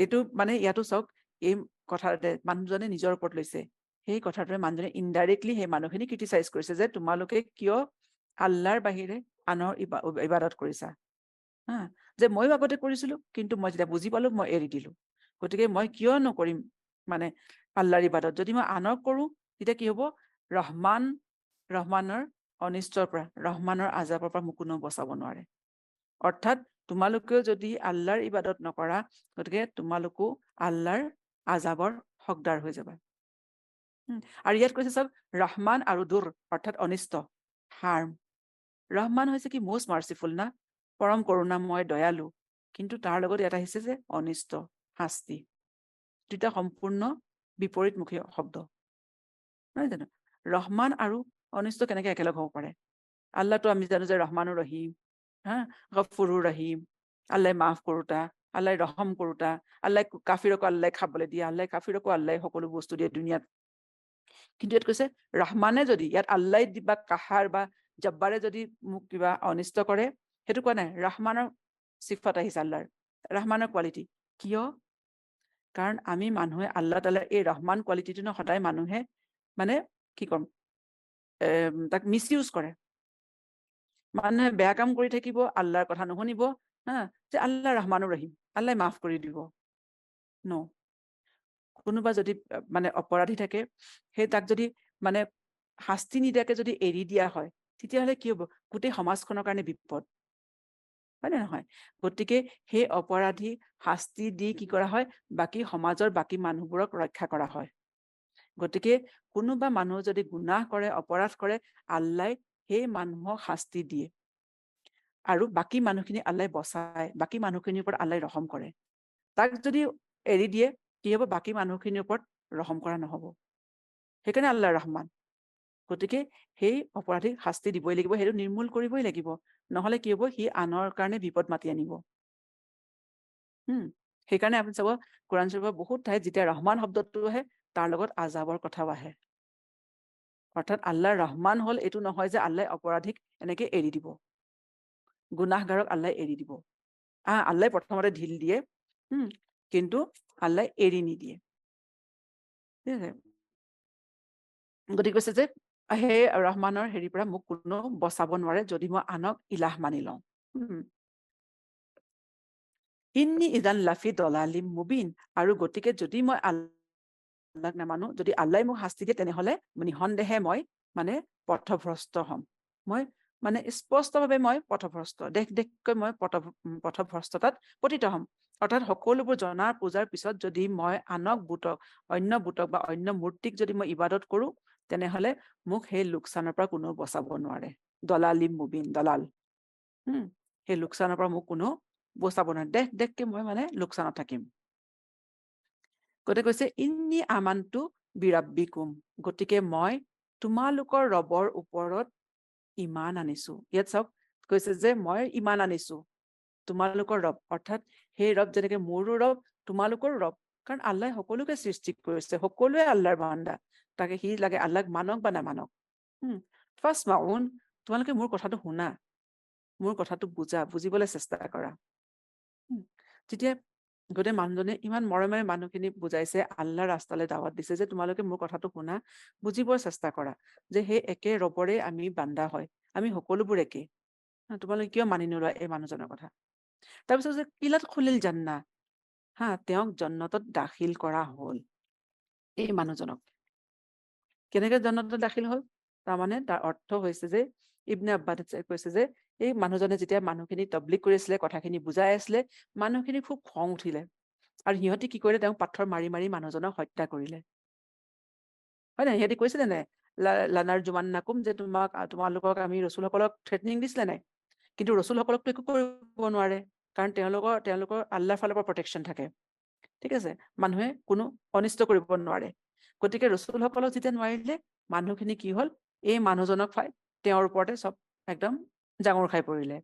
এইটো মানে ইয়াতো চাওক, এই কথাতে মানুহজনে নিজৰ ওপৰত লৈছে, সেই কথাটোৱে মানুহজনে ইনডাইৰেক্টলি সেই মানুহখিনি ক্ৰিটিচাইজ কৰিছে, যে তোমালোকে কিয় আল্লাহৰ বাহিৰে আনৰ ইবাদত কৰিছা, যে ময়ো আগতে কৰিছিলো, কিন্তু মই যেতিয়া বুজি পালো মই এৰি দিলো। গতিকে মই কিয় নকৰিম মানে আল্লাহৰ ইবাদত? যদি মই আনক কৰো, তেতিয়া কি হব? ৰহমানৰ অনিষ্টৰ পৰা, ৰহমানৰ আজাবৰ পৰা মোক কোনেও বচাব নোৱাৰে। অৰ্থাৎ তোমালোকেও যদি আল্লাহৰ ইবাদত নকৰা, গতিকে তোমালোকো আল্লাহৰ আজাবৰ হকদাৰ হৈ যাবা। আৰু ইয়াত কৈছে চাওক, ৰহমান আৰু দুৰ অৰ্থাৎ অনিষ্ট, হাৰ্ম। ৰহমান হৈছে কি মষ্ট মাৰ্চিফুল না, পৰম কৰোণাময় দয়ালু, কিন্তু তাৰ লগত এটা আহিছে যে অনিষ্ট, শাস্তি। দুটা সম্পূৰ্ণ বিপৰীতমুখী শব্দ, নহয় জানো? ৰহমান আৰু অনিষ্ট কেনেকে একেলগ হ'ব পাৰে? আল্লাহটো আমি জানো যে ৰহমানুৰ ৰহিম, গফুৰুৰ ৰহিম, আল্লাহ মাফ কৰোতা, আল্লাহ ৰহম কৰোতা, আল্লাহ কাফিৰকো আল্লাহ খাবলৈ দিয়ে, আল্লাহ কাফিৰকো আল্লাহ সকলো বস্তু দিয়ে দুনিয়াত। কিন্তু ইয়াত কৈছে ৰহমানে যদি, ইয়াত আল্লাহ বা কাহাৰ বা জব্বাৰে যদি মোক কিবা অনিষ্ট কৰে, সেইটো কোৱা নাই, ৰহমানৰ চিফত আহিছে আল্লাহৰ, ৰহমানৰ কোৱালিটি। কিয়? কাৰণ আমি মানুহে আল্লাহ তাআলাৰ এই ৰহমান কোৱালিটিটো সদায় মানুহে মানে কি কম, তাক মিছ ইউজ কৰে। মানুহে বেয়া কাম কৰি থাকিব, আল্লাহৰ কথা নুশুনিব, যে আল্লাহ ৰহমানুৰ ৰহিম, আল্লাহ মাফ কৰি দিব। ন, কোনোবা যদি মানে অপৰাধী থাকে, সেই তাক যদি মানে শাস্তি নিদিয়াকে যদি এৰি দিয়া হয়, তেতিয়াহ'লে কি হ'ব? গোটেই সমাজখনৰ কাৰণে বিপদ, হয় নে নহয়? গতিকে সেই অপৰাধী শাস্তি দি কি কৰা হয়? বাকী সমাজৰ বাকী মানুহবোৰক ৰক্ষা কৰা হয়। গতিকে কোনোবা মানুহ যদি গুনাহ কৰে, অপৰাধ কৰে, আল্লাহ সেই মানুহক শাস্তি দিয়ে আৰু বাকী মানুহখিনি আল্লাহ বচায়, বাকী মানুহখিনিৰ ওপৰত আল্লাহ ৰহম কৰে। তাক যদি এৰি দিয়ে, কি হ'ব? বাকী মানুহখিনিৰ ওপৰত ৰহম কৰা নহ'ব। সেইকাৰণে আল্লাহ ৰহমান। গতিকে সেই অপৰাধীক শাস্তি দিবই লাগিব, সেইটো নিৰ্মূল কৰিবই লাগিব, নহ'লে কি হ'ব? সি আনৰ কাৰণে বিপদ মাতি আনিব। সেইকাৰণে আপুনি চাব, কোৰাণ শ্বৰীফৰ বহুত ঠাইত যেতিয়া ৰহমান শব্দটো আহে, তাৰ লগত আজাবৰ কথাও আহে। অৰ্থাৎ আল্লাহ ৰহমান হ'ল এইটো নহয় যে আল্লাহ অপৰাধীক এনেকে এৰি দিব, গুনাহগাৰক আল্লাহ এৰি দিব। আল্লাহ প্ৰথমতে ঢিল দিয়ে, কিন্তু আল্লাহ এৰি নিদিয়ে। ঠিক আছে? গতিকে কৈছে যে সেই ৰহমানৰ হেৰিৰ পৰা মোক কোনো বচাব নোৱাৰে যদি মই আনক ইলাহ মানি লওঁ। ইন্নী ইজান লাফি দলালিম মুবিন। আৰু গতিকে যদি মই আল্লাহক নামানো, যদি আল্লাহ মোক শাস্তি দিয়ে, তেনেহ'লে নিঃসন্দেহে মই মানে পথভ্ৰষ্ট হ'ম। মই মানে স্পষ্টভাৱে মই পথভ্ৰষ্ট, দেশকৈ মই পথভ্ৰষ্টতাত পতিত হ'ম। অৰ্থাৎ সকলোবোৰ জনাৰ পূজাৰ পিছত যদি মই আনক অন্য বুটক বা অন্য মূৰ্তিক যদি মই ইবাদত কৰো, তেনেহ'লে মোক সেই লোকচানৰ পৰা কোনেও বচাব নোৱাৰে। দলালিম মুবিন, দলাল। সেই লোকচানৰ পৰা মোক কোনেও বচাব নোৱাৰে, দেশকৈ মই মানে লোকচানত থাকিম। গতিকে কৈছে ইন্নী আমানতু বিৰাব্বিকুম, গতিকে মই তোমালোকৰ ৰবৰ ওপৰত ইমান আনিছো। ইয়াত চাওক, কৈছে যে মই ইমান আনিছো তোমালোকৰ ৰব, অৰ্থাৎ সেই ৰব যেনেকে মোৰো ৰব, তোমালোকৰো ৰব। কাৰণ আল্লাহ সকলোকে সৃষ্টি কৰিছে, সকলোৱে আল্লাহৰ বান্দা, তাকে সি লাগে আল্লাহক মানক বা নামানক। ফাৰ্ষ্ট মাউন, তোমালোকে মোৰ কথাটো শুনা, মোৰ কথাটো বুজিবলৈ চেষ্টা কৰা। তেতিয়া গোটেই মানুহজনে ইমান মৰমেৰে মানুহখিনি বুজাইছে, আল্লাহ ৰাস্তালৈ দাৱাত দিছে যে তোমালোকে মোৰ কথাটো শুনা, বুজিবৰ চেষ্টা কৰা, যে সেই একে ৰবৰে আমি বান্দা হয়, আমি সকলোবোৰ একে। তোমালোকে কিয় মানি নোলোৱা এই মানুহজনৰ কথা? তাৰপিছত যে কিলাত খুলিল জান্না, তেওঁক জন্নতত দাখিল কৰা হ'ল। এই মানুহজনক কেনেকে জন্নতত দাখিল হ'ল? তাৰমানে তাৰ অৰ্থ হৈছে যে, ইবনে আব্বাছে কৈছে যে এই মানুহজনে যেতিয়া মানুহখিনি তবলিগ কৰি আছিলে, কথাখিনি বুজাই আছিলে, মানুহখিনি খুব খং উঠিলে আৰু সিহঁতি কি কৰিলে? তেওঁক পাথৰ মাৰি মাৰি মানুহজনক হত্যা কৰিলে। হয় নাই? সিহঁতি কৈছিলে নাই লানাৰ জুমান্নাকুম, যে তোমালোকক আমি ৰচুলসকলক থ্ৰেটনিং দিছিলে নাই? কিন্তু ৰচুলসকলকতো একো কৰিব নোৱাৰে, কাৰণ তেওঁলোকৰ আল্লাহৰ ফালৰ পৰা প্ৰটেকশ্যন থাকে। ঠিক আছে? মানুহে কোনো অনিষ্ট কৰিব নোৱাৰে। গতিকে ৰচুলসকলক যেতিয়া নোৱাৰিলে, মানুহখিনি কি হ'ল? এই মানুহজনক তেওঁৰ ওপৰতে চব একদম জাঙুৰ খাই পৰিলে।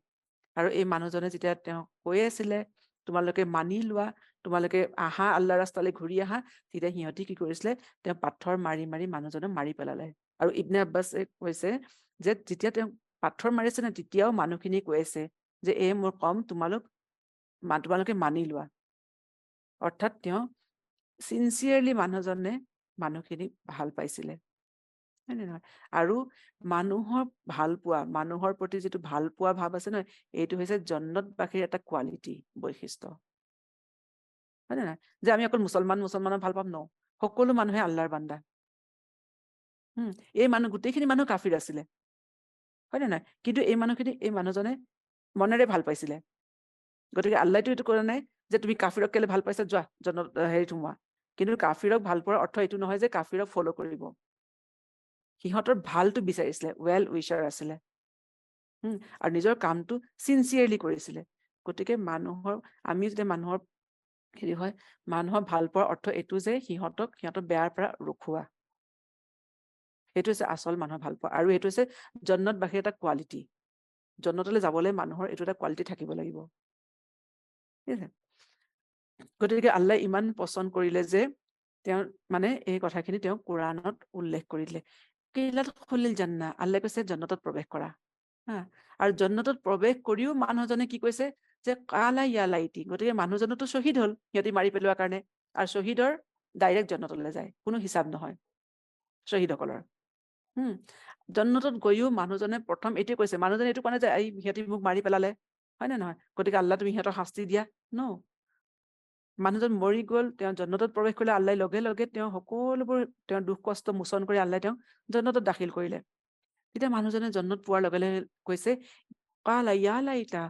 আৰু এই মানুহজনে যেতিয়া তেওঁ কৈ আছিলে, তোমালোকে মানি লোৱা, তোমালোকে আহা, আল্লাহ ৰাস্তালৈ ঘূৰি আহা, তেতিয়া সিহঁতি কি কৰিছিলে? তেওঁ পাথৰ মাৰি মাৰি মানুহজনক মাৰি পেলালে। আৰু ইবনে আব্বাছে কৈছে যে যেতিয়া তেওঁ পাথৰ মাৰিছে না, তেতিয়াও মানুহখিনি কৈ আছে যে মোৰ কম, তোমালোকে মানি লোৱা। অৰ্থাৎ তেওঁ চিনচিয়াৰলি মানুহখিনিক ভাল পাইছিলে, হয় নে নহয়? আৰু মানুহৰ ভাল পোৱা, মানুহৰ প্ৰতি যিটো ভাল পোৱা ভাৱ আছে নহয়, এইটো হৈছে জন্নতবাসীৰ এটা কোৱালিটি, বৈশিষ্ট্য, হয় নে নহয়? যে আমি অকল মুছলমানক ভাল পাম ন, সকলো মানুহে আল্লাহৰ বান্দা। এই গোটেইখিনি মানুহ কাফিৰ আছিলে, হয় নে নহয়? কিন্তু এই মানুহখিনি এই মানুহজনে মনেৰে ভাল পাইছিলে। গতিকে আল্লাহটো এইটো কৰা নাই যে তুমি কাফিৰক কেলে ভাল পাইছা যোৱা হেৰিত সোমোৱা। কিন্তু কাফিৰক ভাল পোৱাৰ অৰ্থ এইটো নহয় যে কাফিৰক ফ'ল' কৰিব। সিহঁতৰ ভালটো বিচাৰিছিলে, ৱেল উইচাৰ আছিলে। আৰু নিজৰ কামটো চিনচিয়াৰলি কৰিছিলে। গতিকে আমি যেতিয়া মানুহৰ হেৰি হয়, মানুহৰ ভাল পোৱাৰ অৰ্থ এইটো যে সিহঁতৰ বেয়াৰ পৰা ৰখোৱা। সেইটো হৈছে আচল মানুহৰ ভাল পোৱা। আৰু এইটো হৈছে জন্নতবাসীৰ এটা কোৱালিটি। জন্নতলৈ যাবলৈ মানুহৰ এইটো এটা কোৱালিটি থাকিব লাগিব। ঠিক আছে? গতিকে আল্লাহ ইমান পচন্দ কৰিলে যে তেওঁ মানে এই কথাখিনি তেওঁ কোৰাণত উল্লেখ কৰি দিলে। কিলাত খুলিল জান্নাহ, আল্লাহে কৈছে জন্নতত প্ৰৱেশ কৰা। আৰু জন্নতত প্ৰৱেশ কৰিও মানুহজনে কি কৈছে যে কালা ইয়া লাইতি। গতিকে মানুহজনতো শ্বহীদ হ'ল সিহঁতি মাৰি পেলোৱাৰ কাৰণে। আৰু শ্বহীদৰ ডাইৰেক্ট জন্নতলৈ যায়, কোনো হিচাপ নহয় শ্বহীদসকলৰ। জন্নতত গৈও মানুহজনে প্ৰথম এইটোৱে কৈছে, মানুহজনে এইটো কোৱা নাই যে সিহঁতি মোক মাৰি পেলালে, হয় নে নহয়? গতিকে আল্লাহ তুমি সিহঁতক শাস্তি দিয়া। মানুহজন মৰি গ'ল, তেওঁ জন্নতত প্ৰৱেশ কৰিলে, আল্লাহে লগে লগে তেওঁ সকলোবোৰ তেওঁৰ দুখ কষ্ট মোচন কৰি আল্লাহে তেওঁক জন্নতত দাখিল কৰিলে। তেতিয়া মানুহজনে জন্নত পোৱাৰ লগে লগে কৈছে কালা ইয়া লাইতা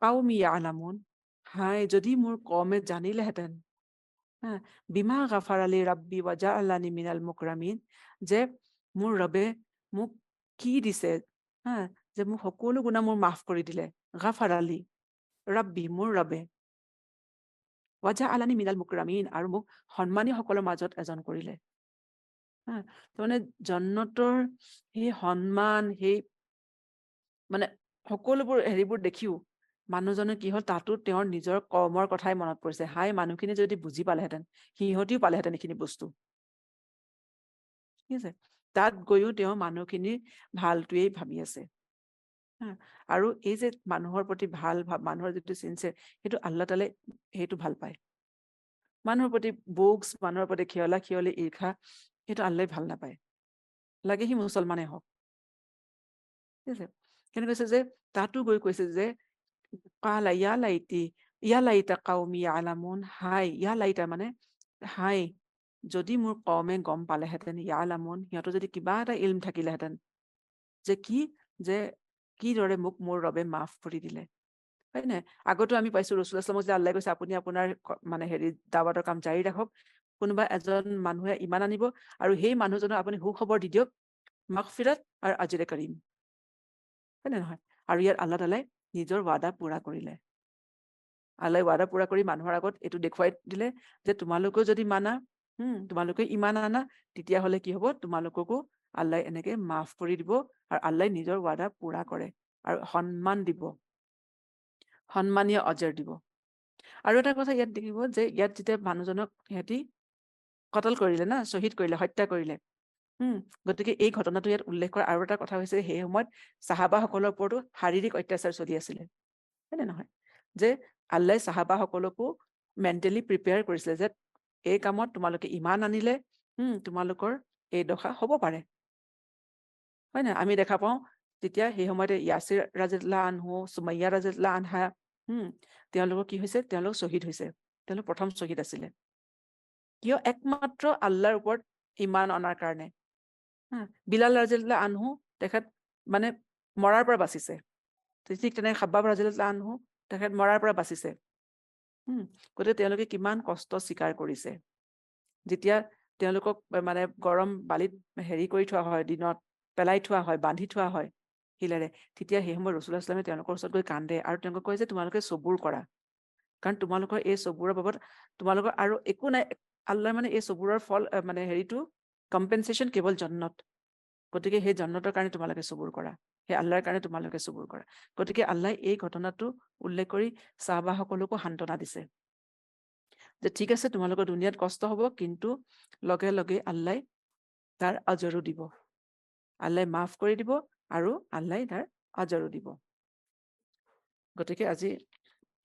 কাউমি ইয়ালামুন, হায় যদি মোৰ কমে জানিলেহেঁতেন বিমা গাফাৰ আলী ৰাব্বি ৱাজা আল্লানি মিনাল মুকৰামিন, যে মোৰ ৰবে মোক কি দিছে, যে মোক সকলো গুণা মোৰ মাফ কৰি দিলে। গাফাৰ আলী ৰাব্বি, মোৰ ৰবে, ৱাজা আলানি মিনাল মুকৰামিন, আৰু মোক সন্মানীসকলৰ মাজত এজন কৰিলে। তাৰমানে জন্নতৰ সেই সন্মান, সেই মানে সকলোবোৰ হেৰিবোৰ দেখিও মানুহজনে কি হ'ল, তাতো তেওঁৰ নিজৰ কৰ্মৰ কথাই মনত পৰিছে। হাই, মানুহখিনি যদি বুজি পালেহেঁতেন সিহঁতিও পালেহেঁতেন এইখিনি বস্তু। ঠিক আছে? তাত গৈও তেওঁ মানুহখিনিৰ ভালটোৱেই ভাবি আছে। আৰু এই যে মানুহৰ প্ৰতি ভাল ভাৱ, মানুহৰ যিটো চিনচিয়াৰ, সেইটো আল্লাহ তাআলাই সেইটো ভাল পায়। মানুহৰ প্ৰতি বুকছ, মানুহৰ প্ৰতি খিয়লা ঈৰ্ষা, সেইটো আল্লাহে ভাল নাপায়, লাগে সি মুছলমানে হওক। ঠিক আছে? কিন্তু কৈছে যে তাতো গৈ কৈছে যে কালা ইয়া লাইতা কাউমি ইয়ালামুন, হাই, ইয়া লাইতা মানে হাই, যদি মোৰ কমে গম পালেহেঁতেন, ইয়ালামুন, সিহঁতৰ যদি কিবা এটা ইলম থাকিলেহেঁতেন যে কিদৰে মোক মোৰ ৰবে মাফ কৰি দিলে। হয় নাই? আগতো আমি পাইছো ৰাসূলুল্লাহ সাল্লাল্লাহু আলাইহি ওয়াসাল্লামক যে আল্লাহে কৈছে আপুনি আপোনাৰ মানে দাৱাতৰ কাম জাৰি ৰাখক। কোনোবা এজন মানুহে ইমান আনিব আৰু সেই মানুহজনক আপুনি সুখবৰ দি দিয়ক, মাগফিৰাত আৰু আজৰে কাৰিম। হয় নে নহয়? আৰু ইয়াত আল্লাহ তাআলাই নিজৰ ৱাদা পুৰা কৰিলে। আল্লাহে ৱাদা পুৰা কৰি মানুহৰ আগত এইটো দেখুৱাই দিলে যে তোমালোকেও যদি মানা, তোমালোকে ইমান আনা, তেতিয়াহ'লে কি হ'ব, তোমালোককো আল্লাহে এনেকে মাফ কৰি দিব। আৰু আল্লাহে নিজৰ ৱাদা পুৰা কৰে আৰু সন্মান দিব, সন্মানীয় অজৰ দিব। আৰু এটা কথা ইয়াত দেখিব যে ইয়াত যেতিয়া মানুহজনক সিহঁতি কতল কৰিলে না, শ্বহীদ কৰিলে, হত্যা কৰিলে। গতিকে এই ঘটনাটো ইয়াত উল্লেখ কৰা আৰু এটা কথা হৈছে, সেই সময়ত চাহাবাসকলৰ ওপৰতো শাৰীৰিক অত্যাচাৰ চলি আছিলে। হয় নে নহয়? যে আল্লাহে চাহাবাসকলকো মেণ্টেলি প্ৰিপেয়াৰ কৰিছিলে যে এই কামত তোমালোকে ইমান আনিলে, তোমালোকৰ এই দশা হ'ব পাৰে। হয় নাই? আমি দেখা পাওঁ তেতিয়া সেই সময়তে ইয়াছিৰ ৰাদিয়াল্লাহু আনহু, সুমাইয়া ৰাদিয়াল্লাহু আনহা, তেওঁলোকৰ কি হৈছে, তেওঁলোক শ্বহীদ হৈছে। তেওঁলোক প্ৰথম শ্বহীদ আছিলে। কিয়? একমাত্ৰ আল্লাহৰ ওপৰত ইমান অনাৰ কাৰণে। বিলাল ৰাদিয়াল্লাহু আনহু, তেখেত মানে মৰাৰ পৰা বাচিছে। ঠিক তেনেকে খাব্বাব ৰাদিয়াল্লাহু আনহু, তেখেত মৰাৰ পৰা বাচিছে। গতিকে তেওঁলোকে কিমান কষ্ট স্বীকাৰ কৰিছে। যেতিয়া তেওঁলোকক মানে গৰম বালিত হেৰি কৰি থোৱা হয়, দিনত পেলাই থোৱা হয়, বান্ধি থোৱা হয় শিলেৰে, তেতিয়া সেই সময়ত ৰাসূলুল্লাহ সাল্লাল্লাহু আলাইহি ওয়াসাল্লামে তেওঁলোকৰ ওচৰত গৈ কান্দে আৰু তেওঁলোকক কয় যে তোমালোকে চবুৰ কৰা, কাৰণ তোমালোকৰ এই চবুৰৰ বাবদ তোমালোকৰ আৰু একো নাই। আল্লাহ মানে এই চবুৰৰ ফল মানে হেৰিটো কম্পেনচেশ্যন কেৱল জন্নত। গতিকে সেই জন্নতৰ কাৰণে তোমালোকে চবুৰ কৰা, সেই আল্লাহৰ কাৰণে তোমালোকে চবুৰ কৰা। গতিকে আল্লাহে এই ঘটনাটো উল্লেখ কৰি চাহাবাসকলকো সান্তনা দিছে যে ঠিক আছে, তোমালোকৰ দুনিয়াত কষ্ট হ'ব, কিন্তু লগে লগে আল্লাহে তাৰ আজৰো দিব, আল্লাহে মাফ কৰি দিব আৰু আল্লাহে তাৰ আজৰো দিব। গতিকে আজি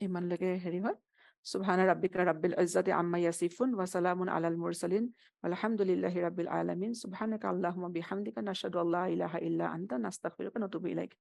ইমানলৈকে হেৰি হয়। সুবহানা ৰাব্বিকা ৰাব্বিল ইজ্জাতি আম্মা ইয়াছিফুন ওয়া সালামুন আলাল মুৰসালিন আলহামদুলিল্লাহি ৰাব্বিল আলামিন। সুবহানাকা আল্লাহুম্মা বিহামদিকা নাশহাদু আল্লা ইলাহা ইল্লা আনতা নাস্তাগফিৰুকা ওয়া নাতুবু ইলাইক।